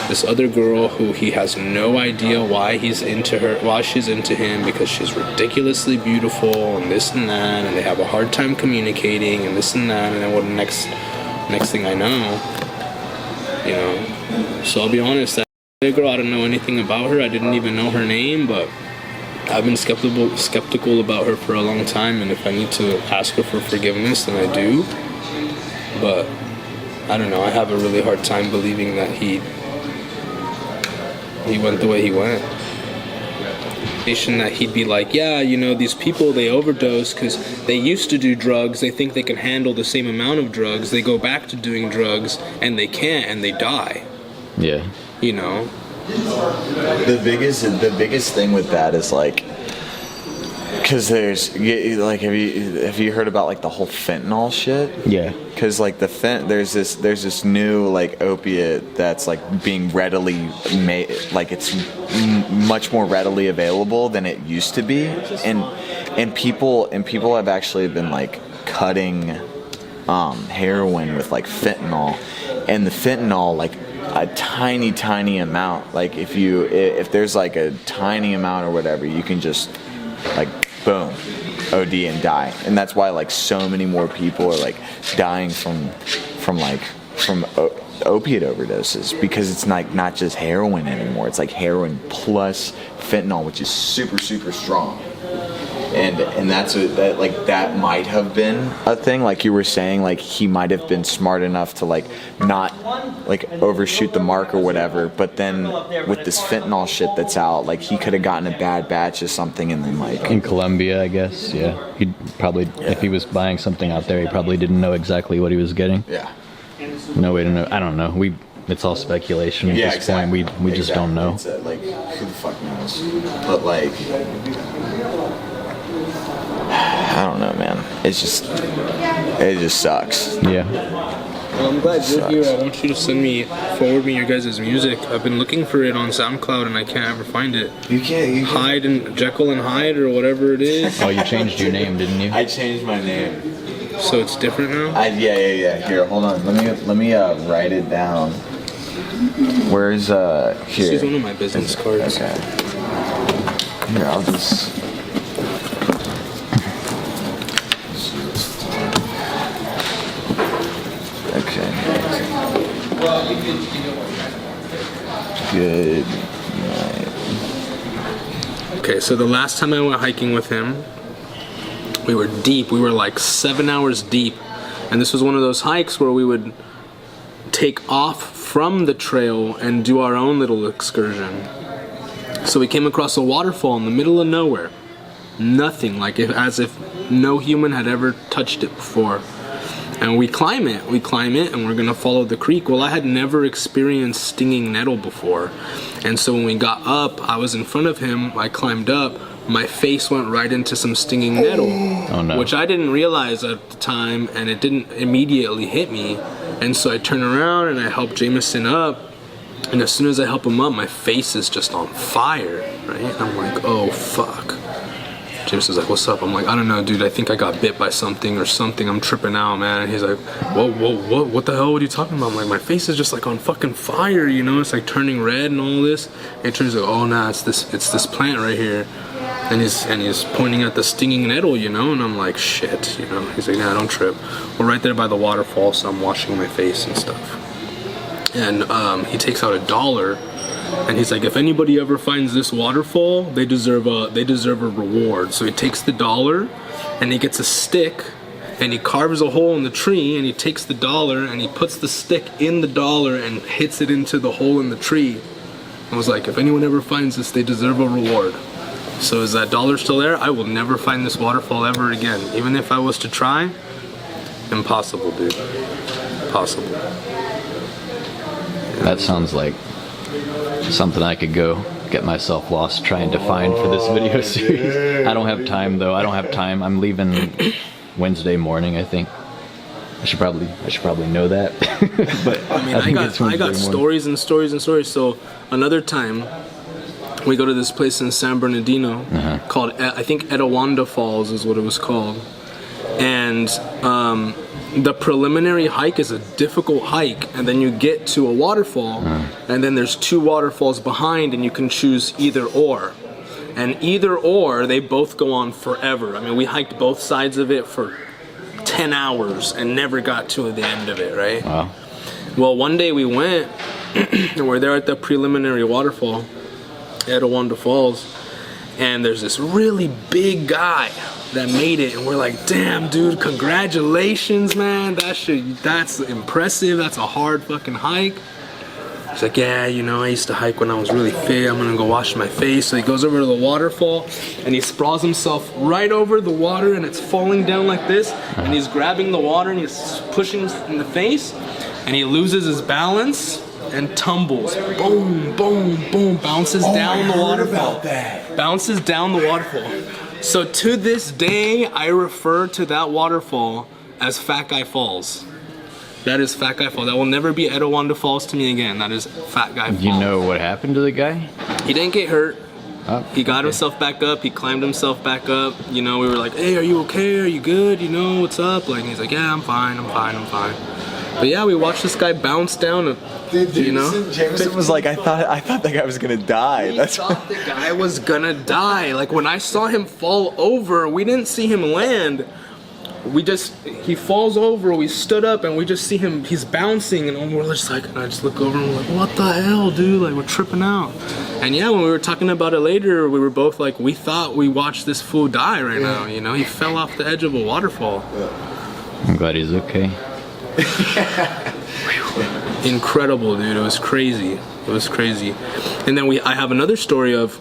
This other girl who he has no idea why he's into her, why she's into him, because she's ridiculously beautiful and this and that, and they have a hard time communicating and this and that, and then what next thing I know, So I'll be honest, that other girl, I don't know anything about her. I didn't even know her name, but I've been skeptical about her for a long time, and if I need to ask her for forgiveness, then I do. But I don't know, I have a really hard time believing that he went the way he went. That he'd be like, yeah, these people, they overdose because they used to do drugs. They think they can handle the same amount of drugs. They go back to doing drugs and they can't, and they die. Yeah. The biggest thing with that is like, because there's like, have you heard about like the whole fentanyl shit? Yeah. Because like there's this new like opiate that's like being readily made, like it's much more readily available than it used to be, and people have actually been like cutting heroin with like fentanyl, and the fentanyl, like a tiny amount, like if there's like a tiny amount or whatever, you can just like boom, OD and die. And that's why like so many more people are like dying from opiate overdoses, because it's like not just heroin anymore. It's like heroin plus fentanyl, which is super strong. And that's that might have been a thing, like you were saying, like he might have been smart enough to like not like overshoot the mark or whatever, but then with this fentanyl shit that's out, like he could have gotten a bad batch of something and then like in Colombia, I guess. Yeah, he'd probably, if he was buying something out there, he probably didn't know exactly what he was getting. Yeah. No way to know. I don't know. It's all speculation at this point. We just don't know. It's like, who the fuck knows? But like, I don't know, man. It just sucks. Yeah. Well, I'm glad you're here. I want you to forward me your guys' music. I've been looking for it on SoundCloud and I can't ever find it. You can't. Hyde and Jekyll and Hyde or whatever it is. Oh, you changed your name, didn't you? I changed my name. So it's different now? Yeah. Here, hold on. Let me write it down. Where's here? This is one of my business cards. Okay. Here, I'll just. Okay. Good night. Okay, so the last time I went hiking with him, we were deep. We were like 7 hours deep. And this was one of those hikes where we would take off from the trail and do our own little excursion. So we came across a waterfall in the middle of nowhere. Nothing, as if no human had ever touched it before. And we climb it, and we're gonna follow the creek. Well, I had never experienced stinging nettle before. And so when we got up, I was in front of him, I climbed up, my face went right into some stinging nettle. Oh, no. Which I didn't realize at the time, and it didn't immediately hit me. And so I turn around and I help Jamison up, and as soon as I help him up, my face is just on fire, right? And I'm like, oh fuck. Jameson's like, what's up? I'm like, I don't know, dude, I think I got bit by something or something. I'm tripping out, man. And he's like, whoa, what the hell are you talking about? I'm like, my face is just like on fucking fire, It's like turning red and all this. And it turns out, oh nah, it's this plant right here. And he's pointing at the stinging nettle, And I'm like, shit, He's like, nah, don't trip. We're right there by the waterfall, so I'm washing my face and stuff. And he takes out $1. And he's like, if anybody ever finds this waterfall, they deserve a reward. So he takes the $1 and he gets a stick and he carves a hole in the tree and he takes the $1 and he puts the stick in the $1 and hits it into the hole in the tree. I was like, if anyone ever finds this, they deserve a reward. So is that $1 still there? I will never find this waterfall ever again. Even if I was to try, impossible, dude. Impossible. That sounds like something I could go get myself lost trying to find for this video series. I don't have time though. I don't have time. I'm leaving Wednesday morning, I think. I should probably know that. But I mean, I got stories and stories and stories. So another time, we go to this place in San Bernardino called, I think Etowanda Falls is what it was called. And the preliminary hike is a difficult hike, and then you get to a waterfall, and then there's 2 waterfalls behind, and you can choose either or. And either or, they both go on forever. I mean, we hiked both sides of it for 10 hours and never got to the end of it, right? Wow. Well, one day we went, and we're there at the preliminary waterfall, Etowanda Falls, and there's this really big guy that made it, and we're like, damn, dude, congratulations, man. That's impressive. That's a hard fucking hike. He's like, yeah, you know, I used to hike when I was really fit. I'm gonna go wash my face. So he goes over to the waterfall, and he sprawls himself right over the water, and it's falling down like this, and he's grabbing the water, and he's pushing in the face, and he loses his balance and tumbles. Boom, boom, boom, bounces down the waterfall. Bounces down the waterfall. So to this day, I refer to that waterfall as Fat Guy Falls. That is Fat Guy Falls. That will never be Etowanda Falls to me again. That is Fat Guy Falls. You know what happened to the guy? He didn't get hurt. He got himself back up. He climbed himself back up. You know, we were like, hey, are you okay? Are you good? You know, what's up? Like, he's like, yeah, I'm fine. But yeah, we watched this guy bounce down. Dude, you know? Jameson was like, I thought that guy was gonna die. We thought the guy was gonna die. Like, when I saw him fall over, we didn't see him land. He falls over, we stood up, and we just see him, he's bouncing, and we're just like, and I just look over and we're like, what the hell, dude? Like, we're tripping out. And yeah, when we were talking about it later, we were both like, we thought we watched this fool die right now, you know? He fell off the edge of a waterfall. I'm glad he's okay. Incredible, dude. It was crazy. And then I have another story of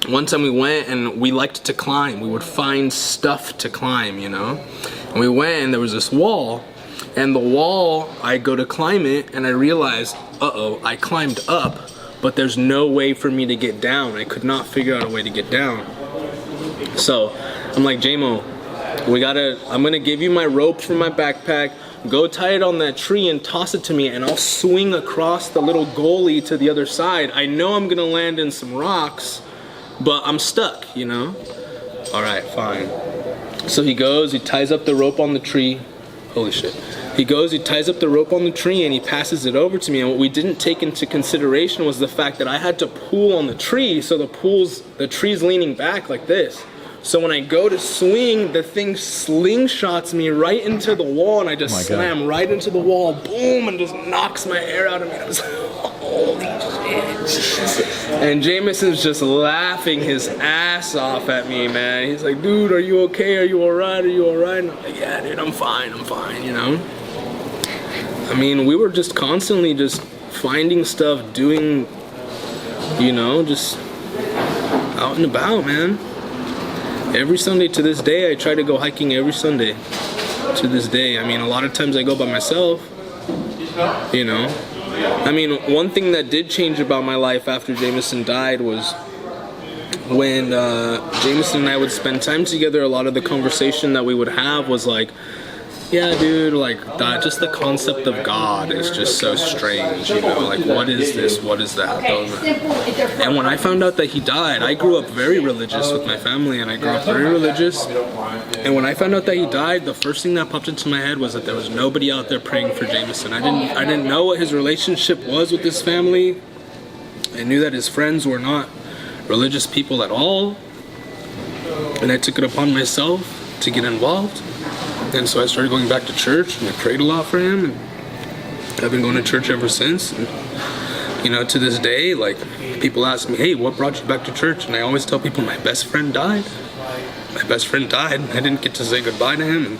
one time we went and we liked to climb. We would find stuff to climb, you know? And we went and there was this wall, and the wall, I go to climb it and I realized, I climbed up, but there's no way for me to get down. I could not figure out a way to get down. So I'm like, J-Mo, I'm gonna give you my rope from my backpack. Go tie it on that tree and toss it to me, and I'll swing across the little gully to the other side. I know I'm gonna land in some rocks, but I'm stuck, you know? All right, fine. So he goes, he ties up the rope on the tree. Holy shit. He goes, he ties up the rope on the tree, and he passes it over to me. And what we didn't take into consideration was the fact that I had to pull on the tree, so the tree's leaning back like this. So when I go to swing, the thing slingshots me right into the wall, and I just slam right into the wall, boom, and just knocks my air out of me. I was like, holy shit. And Jamison's just laughing his ass off at me, man. He's like, dude, are you okay? Are you alright? Are you alright? And I'm like, yeah, dude, I'm fine, you know? I mean, we were just constantly just finding stuff, doing, you know, just out and about, man. Every Sunday to this day, I try to go hiking every Sunday to this day. I mean, a lot of times I go by myself, you know. I mean, one thing that did change about my life after Jamison died was when Jamison and I would spend time together, a lot of the conversation that we would have was like, yeah, dude, like, just the concept of God is just so strange, you know, like, what is this, what is that? And when I found out that he died, I grew up very religious with my family, and I grew up very religious, and when I found out that he died, the first thing that popped into my head was that there was nobody out there praying for Jamison. I didn't know what his relationship was with his family. I knew that his friends were not religious people at all, and I took it upon myself to get involved. And so I started going back to church, and I prayed a lot for him, and I've been going to church ever since. And, you know, to this day, like, people ask me, hey, what brought you back to church? And I always tell people, my best friend died. My best friend died, and I didn't get to say goodbye to him. And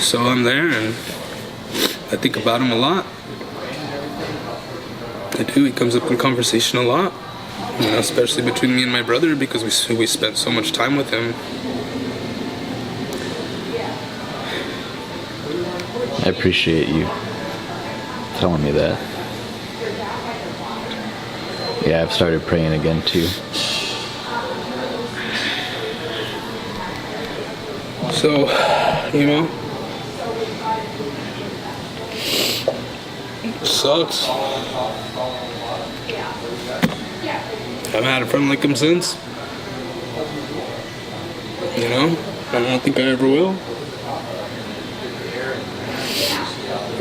so I'm there, and I think about him a lot. I do. He comes up in conversation a lot, you know, especially between me and my brother, because we spent so much time with him. I appreciate you telling me that. Yeah, I've started praying again too. So, you know, it sucks. Haven't had a friend like him since. You know, I don't think I ever will.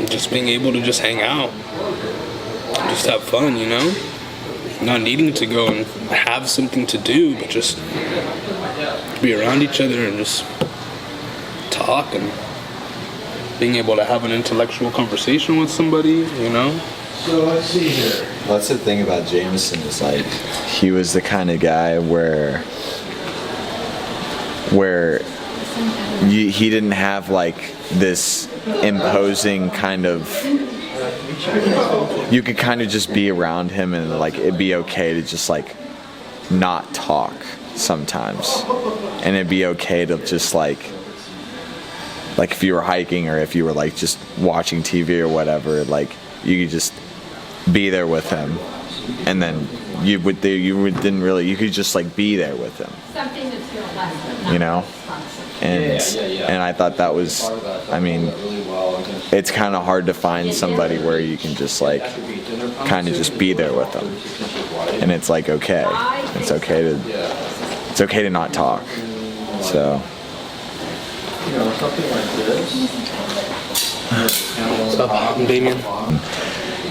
Just being able to just hang out, just have fun, you know? Not needing to go and have something to do, but just be around each other and just talk and being able to have an intellectual conversation with somebody, you know? So let's see here. Well, that's the thing about Jamison is like he was the kind of guy where he didn't have like this imposing kind of. You could kind of just be around him and like it'd be okay to just like not talk sometimes, and it'd be okay to just like if you were hiking or if you were like just watching TV or whatever, like you could just be there with him, and then you could just like be there with him, you know. And I thought that was, I mean, it's kind of hard to find somebody where you can just like kind of just be there with them, and it's like okay, it's okay to not talk. So. You know, something like this. What's up, I'm Damian.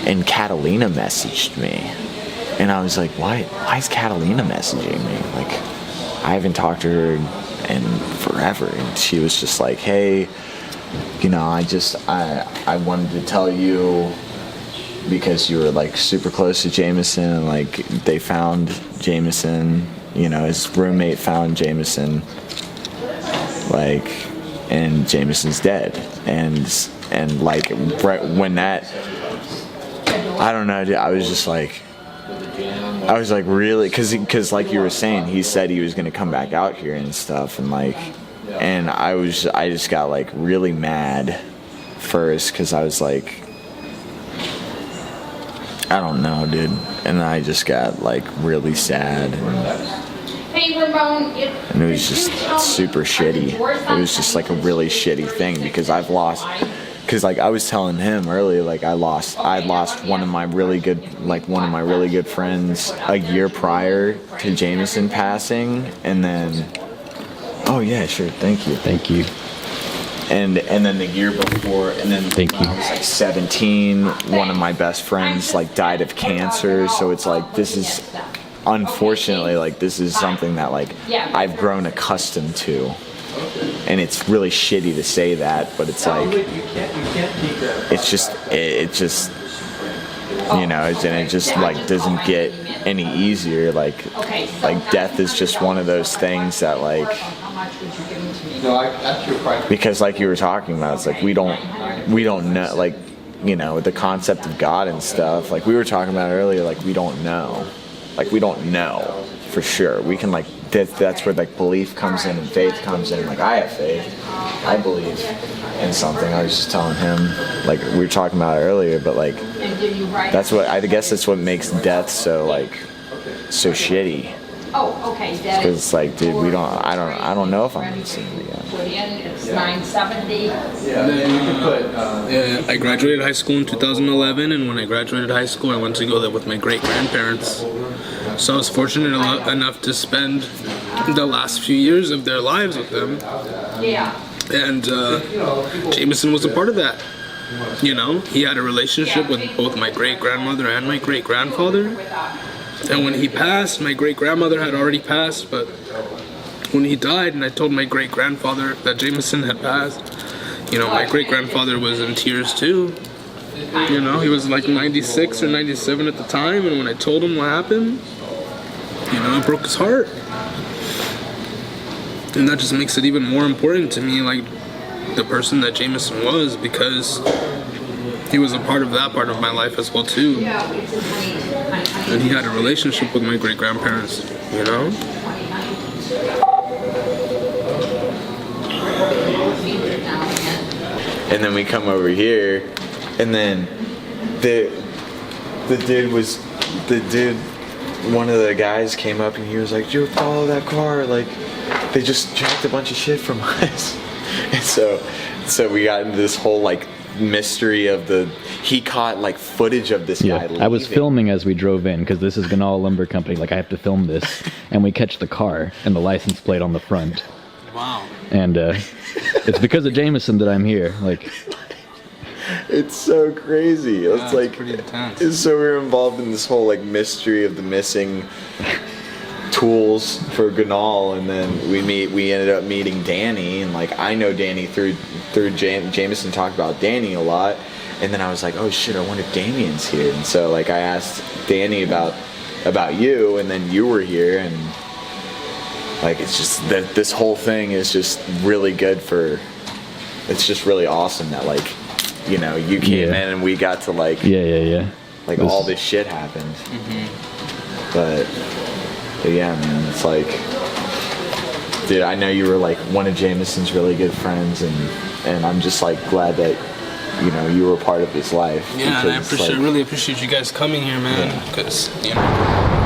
And Catalina messaged me, and I was like, why is Catalina messaging me? Like, I haven't talked to her in forever, and she was just like, hey, you know, I wanted to tell you because you were like super close to Jamison, and like they found Jamison, you know, his roommate found Jamison, like, and Jamison's dead, and like right when that, I don't know, dude, I was like really, cause like you were saying, he said he was gonna come back out here and stuff, and like, and I just got like really mad first, cause I was like, I don't know, dude, and I just got like really sad, and it was just super shitty. It was just like a really shitty thing, because I've lost. Because like I was telling him earlier, like I lost one of my really good friends a year prior to Jamison passing, and then oh yeah, sure, thank you. And then the year before, and then when I was like 17, one of my best friends like died of cancer. So it's like this is unfortunately like this is something that like I've grown accustomed to. And it's really shitty to say that, but it's like, it's just, you know, and it just like doesn't get any easier. Like death is just one of those things that like, because like you were talking about, it's like we don't know, like, you know, the concept of God and stuff. Like we were talking about earlier, like we don't know for sure. We can like. That's where like belief comes in and faith comes in. Like I have faith, I believe in something. I was just telling him, like we were talking about it earlier, but like that's what I guess that's what makes death so like so shitty. Oh, okay. Because it's like, dude, I don't know if I'm gonna see it again. It's 970. Yeah, I graduated high school in 2011, and when I graduated high school, I went to go live with my great-grandparents. So I was fortunate enough to spend the last few years of their lives with them. Yeah. And Jamison was a part of that. You know, he had a relationship with both my great-grandmother and my great-grandfather. And when he passed, my great-grandmother had already passed, but when he died and I told my great-grandfather that Jamison had passed, you know, my great-grandfather was in tears too. You know, he was like 96 or 97 at the time, and when I told him what happened, you know, it broke his heart. And that just makes it even more important to me, like, the person that Jamison was, because he was a part of that part of my life as well too. And he had a relationship with my great-grandparents, you know? And then we come over here, and then the dude one of the guys came up and he was like, "Dude, follow that car. Like, they just jacked a bunch of shit from us." And so we got into this whole like mystery of he caught like footage of this guy leaving. I was filming as we drove in because this is Ganahl Lumber Company. Like, I have to film this, and we catch the car and the license plate on the front. Wow. And it's because of Jamison that I'm here. Like, it's so crazy. Yeah, it's like pretty intense. So we were involved in this whole like mystery of the missing tools for Ganahl, and then we ended up meeting Danny, and like I know Danny through Jamison talked about Danny a lot, and then I was like, oh shit, I wonder if Damian's here, and so like I asked Danny about you, and then you were here, and like it's just that this whole thing is just really good for. It's just really awesome that like, you know, you came in and we got to like like all this shit happened. But yeah, man, it's like, dude, I know you were like one of Jamison's really good friends, and I'm just like glad that, you know, you were part of his life. Yeah, and I really appreciate you guys coming here, man, because, you know.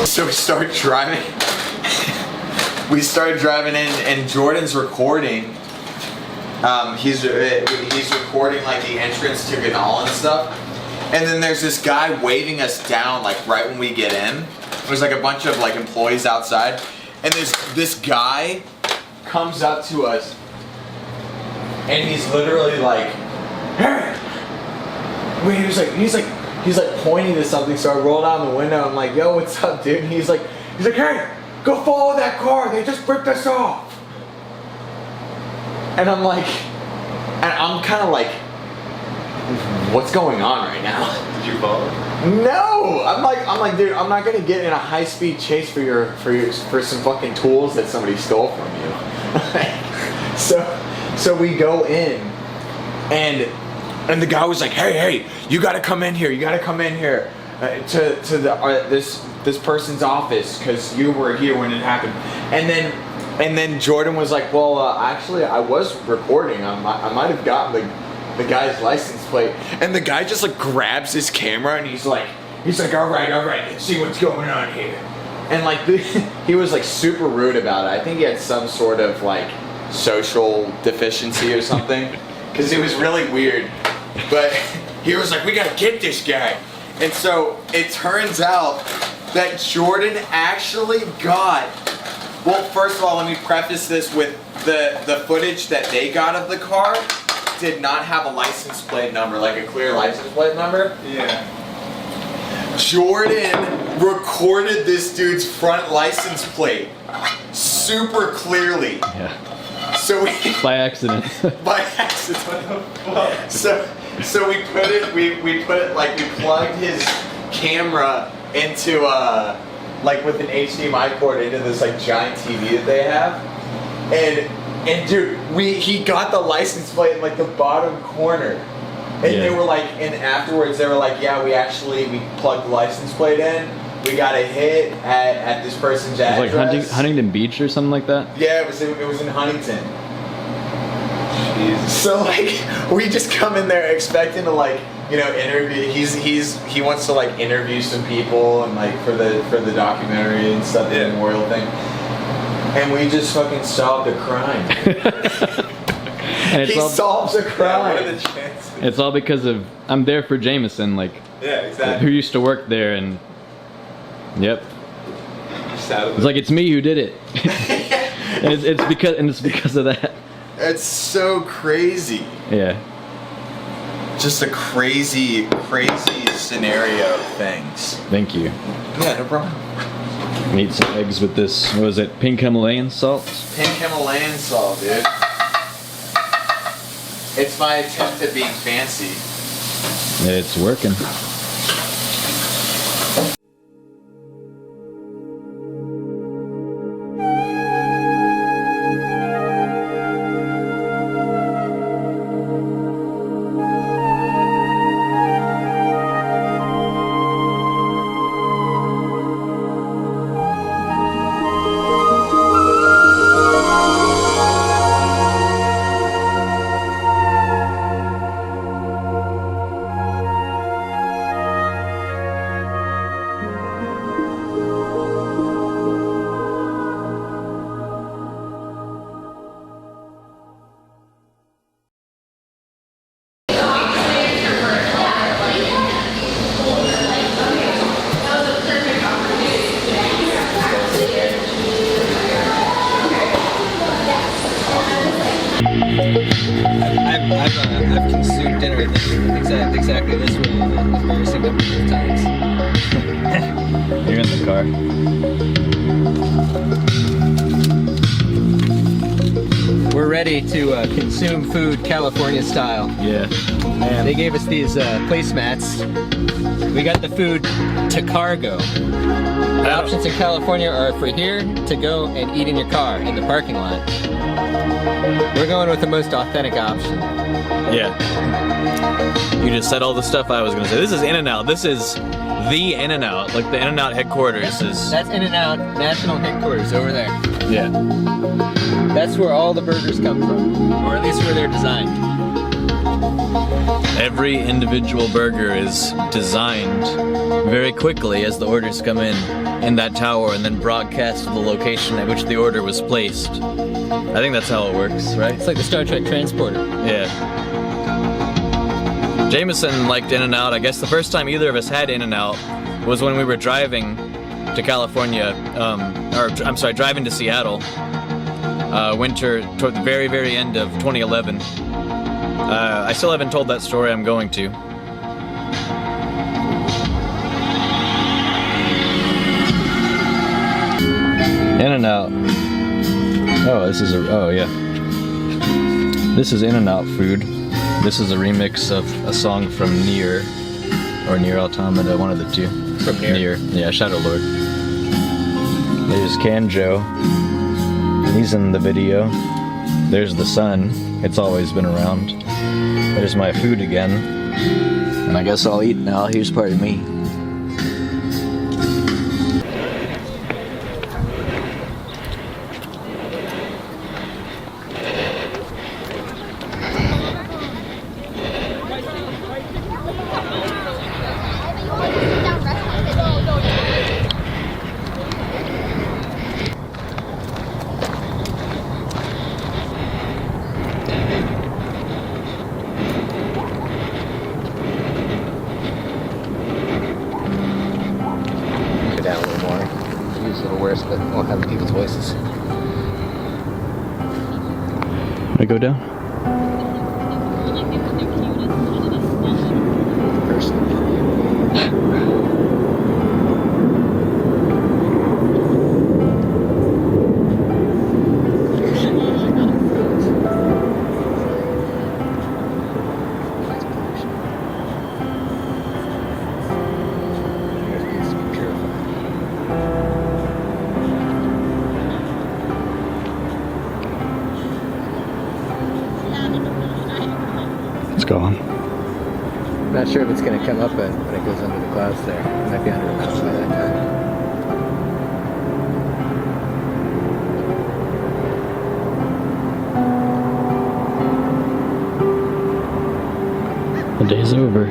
So we started driving in, and Jordan's recording. He's recording like the entrance to Ganahl and stuff. And then there's this guy waving us down like right when we get in. There's like a bunch of like employees outside, and this guy comes up to us, and he's literally like, "Hey!" Wait, he's like pointing to something, so I roll down the window. I'm like, "Yo, what's up, dude?" And he's like, "Hey, go follow that car. They just ripped us off." And I'm like, and I'm kind of like, what's going on right now? Did you follow? No, I'm like, dude, I'm not gonna get in a high-speed chase for some fucking tools that somebody stole from you. So we go in, and the guy was like, hey, you gotta come in here. You gotta come in here to this person's office because you were here when it happened. And then Jordan was like, well, actually, I was recording. I might have gotten the guy's license plate. And the guy just like grabs his camera and he's like, all right, let's see what's going on here. And like he was like super rude about it. I think he had some sort of like social deficiency or something, because it was really weird. But he was like, we gotta get this guy. And so it turns out that Jordan actually got, well, first of all, let me preface this with the footage that they got of the car did not have a license plate number, like a clear license plate number. Yeah. Jordan recorded this dude's front license plate super clearly. Yeah. So by accident. By accident. So we put it like we plugged his camera into like with an HDMI cord into this like giant TV that they have, and dude, he got the license plate in like the bottom corner, and they were like, and afterwards they were like, yeah, we plugged the license plate in. We got a hit at this person's address. It was like Huntington Beach or something like that? Yeah, it was in Huntington. Jeez. So like we just come in there expecting to like, you know, interview. He wants to like interview some people and like for the documentary and stuff, the memorial thing. And we just fucking solved a crime. He solves a crime. What are the chances? It's all because of I'm there for Jamison, like who used to work there, and it's like it's me who did it. And it's because of that. It's so crazy. Yeah. Just a crazy scenario of things. Thank you. Yeah, no problem. Need some eggs with this. What was it? Pink Himalayan salt? Pink Himalayan salt, dude. It's my attempt at being fancy. It's working. exactly this way as an embarrassing number of times. You're in the car. We're ready to consume food California style. Yeah. And they gave us these placemats. We got the food to cargo. The options in California are for here to go and eat in your car in the parking lot. We're going with the most authentic option. Yeah. You just said all the stuff I was going to say. This is In-N-Out. This is the In-N-Out. Like the In-N-Out headquarters is... That's In-N-Out National Headquarters over there. Yeah. That's where all the burgers come from, or at least where they're designed. Every individual burger is designed very quickly as the orders come in that tower and then broadcast to the location at which the order was placed. I think that's how it works, right? It's like the Star Trek transporter. Yeah. Jamison liked In-N-Out. I guess the first time either of us had In-N-Out was when we were driving to California, driving to Seattle, winter, toward the very, very end of 2011. I still haven't told that story. I'm going to. In-N-Out. Oh, this is This is In-N-Out food. This is a remix of a song from Nier, or Nier Automata, one of the two. From Nier? Yeah, Shadow Lord. There's Kanjo. He's in the video. There's the sun. It's always been around. There's my food again. And I guess I'll eat now. Here's part of me. But won't have people's voices. I go down? It's gone. I'm not sure if it's going to come up when it goes under the clouds there. It might be under the clouds by that time. The day's over.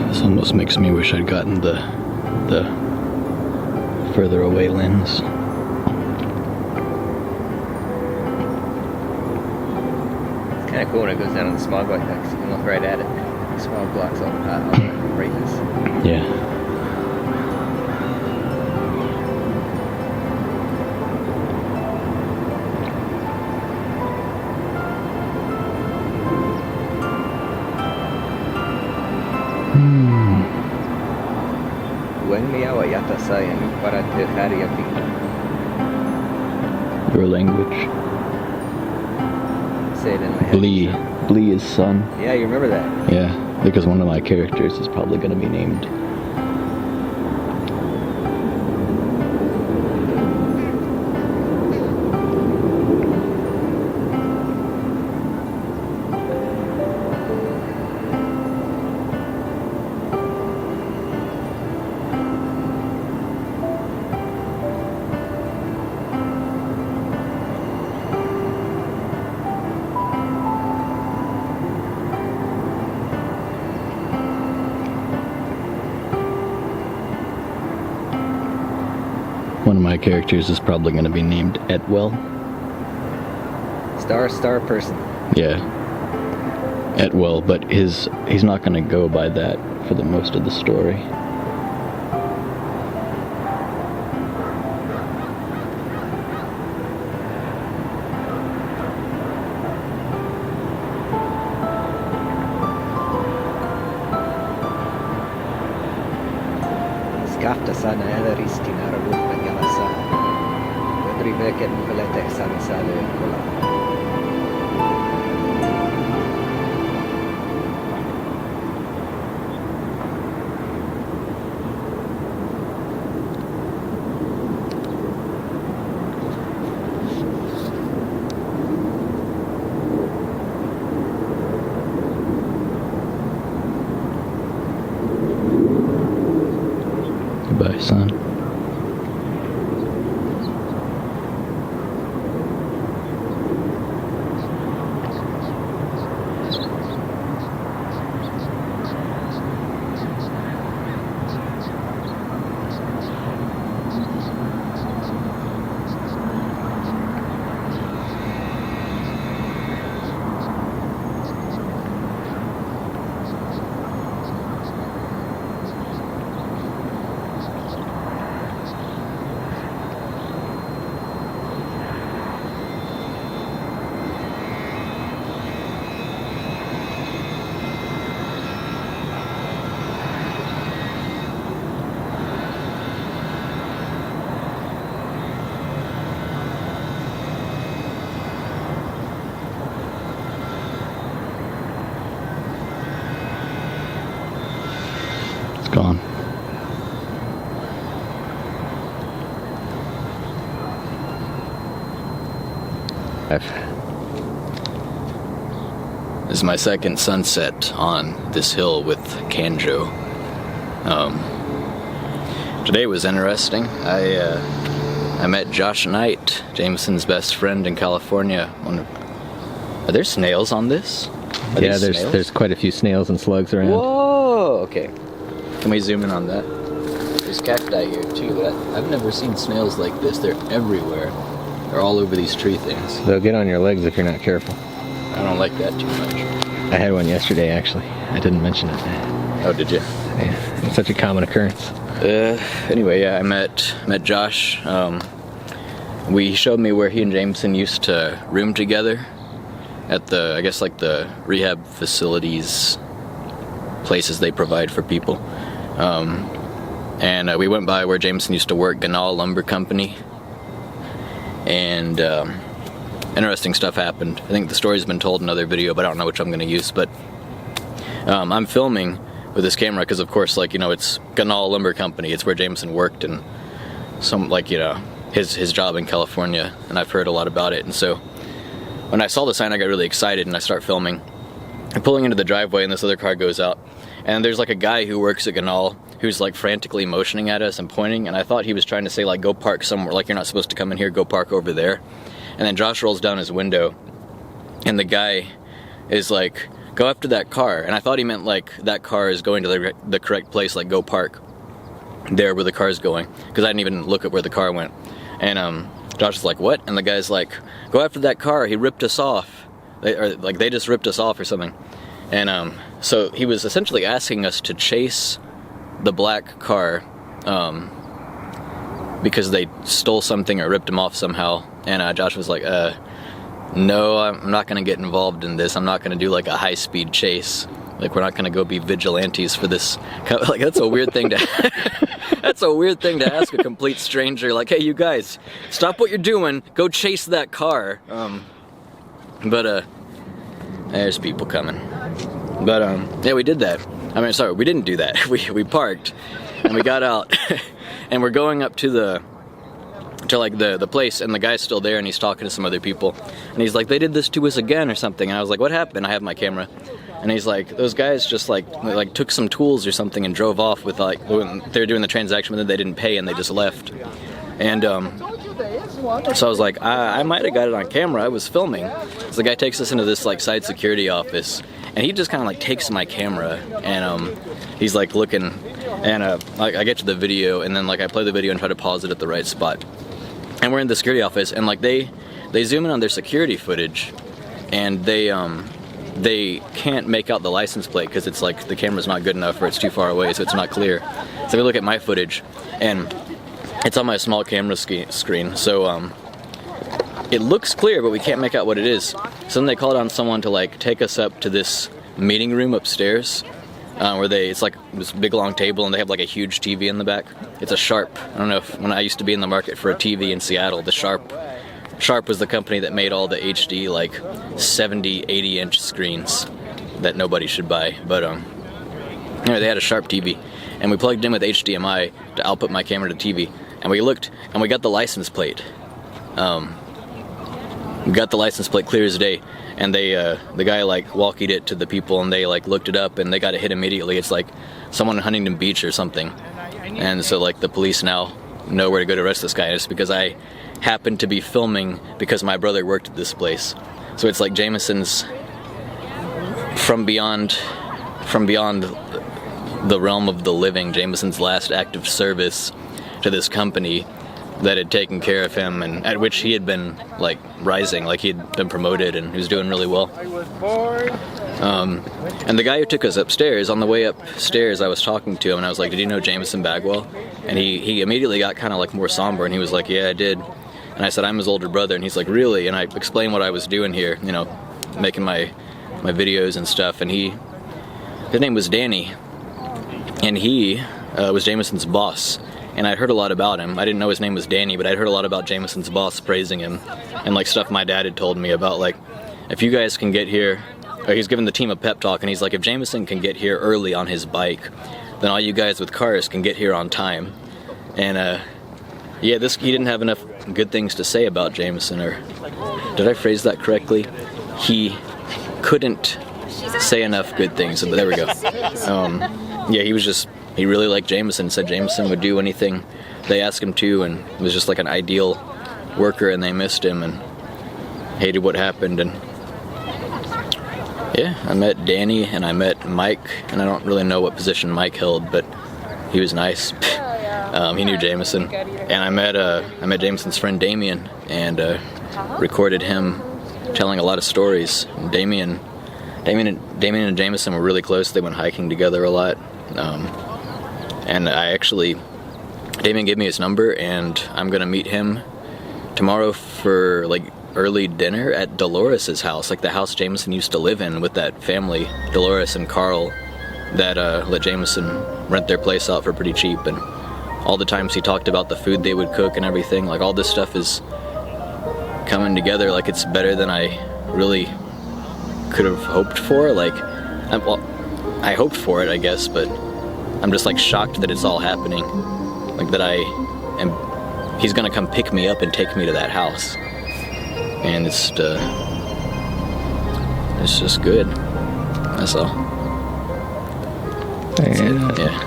This almost makes me wish I'd gotten the further away lens. It's kind of cool when it goes down in the smog like that, because you can look right at it. The smog blocks all the brightness. Yeah. Your language. Say it in my head. Blee is son. Yeah, you remember that? Yeah, because one of my characters is probably going to be named. One of my characters is probably going to be named Etwell. Star person. Yeah. Etwell, but he's not going to go by that for the most of the story. Skafta sana äleristi narvutta jalassa. Vedri veken velete sanisale kola. Goodbye, son. Gone. This is my second sunset on this hill with Kanjo. Today was interesting. I met Josh Knight, Jamison's best friend in California. Are there snails on this? Yeah, there's quite a few snails and slugs around. Whoa! Okay. Can we zoom in on that? There's cacti here too, but I've never seen snails like this. They're everywhere. They're all over these tree things. They'll get on your legs if you're not careful. I don't like that too much. I had one yesterday, actually. I didn't mention it. Oh, did you? Yeah, it's such a common occurrence. Anyway, yeah, I met Josh. He showed me where he and Jamison used to room together at the, I guess, like the rehab facilities, places they provide for people. And we went by where Jamison used to work, Ganahl Lumber Company. And interesting stuff happened. I think the story's been told in another video, but I don't know which I'm going to use. But I'm filming with this camera because, of course, like, it's Ganahl Lumber Company. It's where Jamison worked, and his job in California. And I've heard a lot about it. And so when I saw the sign, I got really excited, and I start filming. I'm pulling into the driveway, and this other car goes out. And there's like a guy who works at Ganahl who's like frantically motioning at us and pointing, and I thought he was trying to say, like, go park somewhere, like, you're not supposed to come in here, go park over there. And then Josh rolls down his window, and the guy is like, go after that car. And I thought he meant like that car is going to the correct place, like go park there where the car is going, because I didn't even look at where the car went. And Josh is like, what? And the guy's like, go after that car, he ripped us off. They just ripped us off or something. And so he was essentially asking us to chase the black car because they stole something or ripped him off somehow. And Josh was like, no, I'm not going to get involved in this. I'm not going to do like a high-speed chase. Like, we're not going to go be vigilantes for this. Like, that's a weird thing to that's a weird thing to ask a complete stranger. Like, hey, you guys, stop what you're doing, go chase that car. But there's people coming. But yeah, we did that. I mean, sorry, we didn't do that. We parked and we got out and we're going up to the place, and the guy's still there, and he's talking to some other people, and he's like, they did this to us again or something. And I was like, what happened? I have my camera. And he's like, those guys just like took some tools or something and drove off with, like, when they were doing the transaction, but then they didn't pay and they just left. And so I was like, I might have got it on camera. I was filming. So the guy takes us into this like side security office, and he just kind of like takes my camera, and he's like looking And I get to the video, and then like I play the video and try to pause it at the right spot. And we're in the security office, and like they zoom in on their security footage, and they can't make out the license plate because it's like the camera's not good enough or it's too far away, so it's not clear. So we look at my footage, and it's on my small camera screen, so it looks clear, but we can't make out what it is. So then they called on someone to like take us up to this meeting room upstairs, where it's like this big long table, and they have like a huge TV in the back. It's a Sharp. I don't know if when I used to be in the market for a TV in Seattle, the Sharp was the company that made all the HD like 70, 80-inch screens that nobody should buy. But anyway, they had a Sharp TV, and we plugged in with HDMI to output my camera to TV, and we looked, and we got the license plate. We got the license plate clear as day, and the guy like walkied it to the people, and they like looked it up, and they got a hit immediately. It's like someone in Huntington Beach or something, and so like the police now know where to go to arrest this guy. And it's because I happened to be filming because my brother worked at this place. So it's like Jamison's from beyond the realm of the living, Jamison's last act of service to this company that had taken care of him, and at which he had been like rising, like he had been promoted, and he was doing really well. And the guy who took us upstairs, on the way upstairs, I was talking to him, and I was like, "Did you know Jamison Bagwell?" And he immediately got kind of like more somber, and he was like, "Yeah, I did." And I said, "I'm his older brother," and he's like, "Really?" And I explained what I was doing here, you know, making my videos and stuff. And his name was Danny, and he was Jamison's boss. And I'd heard a lot about him. I didn't know his name was Danny, but I'd heard a lot about Jamison's boss praising him, and like stuff my dad had told me about, like, if you guys can get here, or he's giving the team a pep talk, and he's like, if Jamison can get here early on his bike, then all you guys with cars can get here on time. And yeah, he didn't have enough good things to say about Jamison, or did I phrase that correctly? He couldn't say enough good things. There we go. Yeah, he really liked Jamison, said Jamison would do anything they asked him to, and was just like an ideal worker, and they missed him and hated what happened. And yeah, I met Danny, and I met Mike, and I don't really know what position Mike held, but he was nice. He knew Jamison. And I met Jamison's friend Damian, and recorded him telling a lot of stories. And Damian and Jamison were really close. They went hiking together a lot. And Damian gave me his number, and I'm gonna meet him tomorrow for like early dinner at Dolores' house, like the house Jamison used to live in with that family, Dolores and Carl, that let Jamison rent their place out for pretty cheap. And all the times he talked about the food they would cook and everything, like all this stuff is coming together like it's better than I really could have hoped for. Like, I hoped for it, I guess, but I'm just like shocked that it's all happening. Like that he's gonna come pick me up and take me to that house. And it's just good. That's all. Yeah.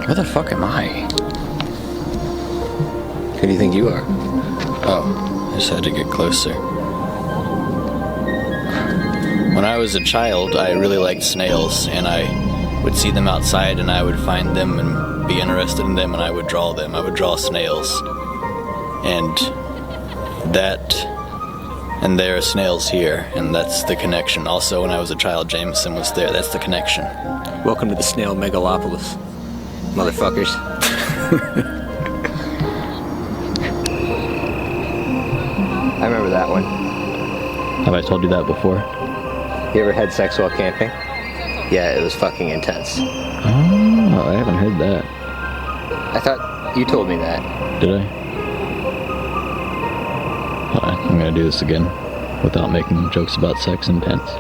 Where the fuck am I? Who do you think you are? Oh, I just had to get closer. When I was a child, I really liked snails, and I would see them outside, and I would find them and be interested in them, and I would draw them. I would draw snails. And there are snails here, and that's the connection. Also, when I was a child, Jamison was there. That's the connection. Welcome to the snail megalopolis, motherfuckers. I remember that one. Have I told you that before? You ever had sex while camping? Yeah, it was fucking intense. Oh, I haven't heard that. I thought you told me that. Did I? Alright, I'm gonna do this again without making jokes about sex and tents.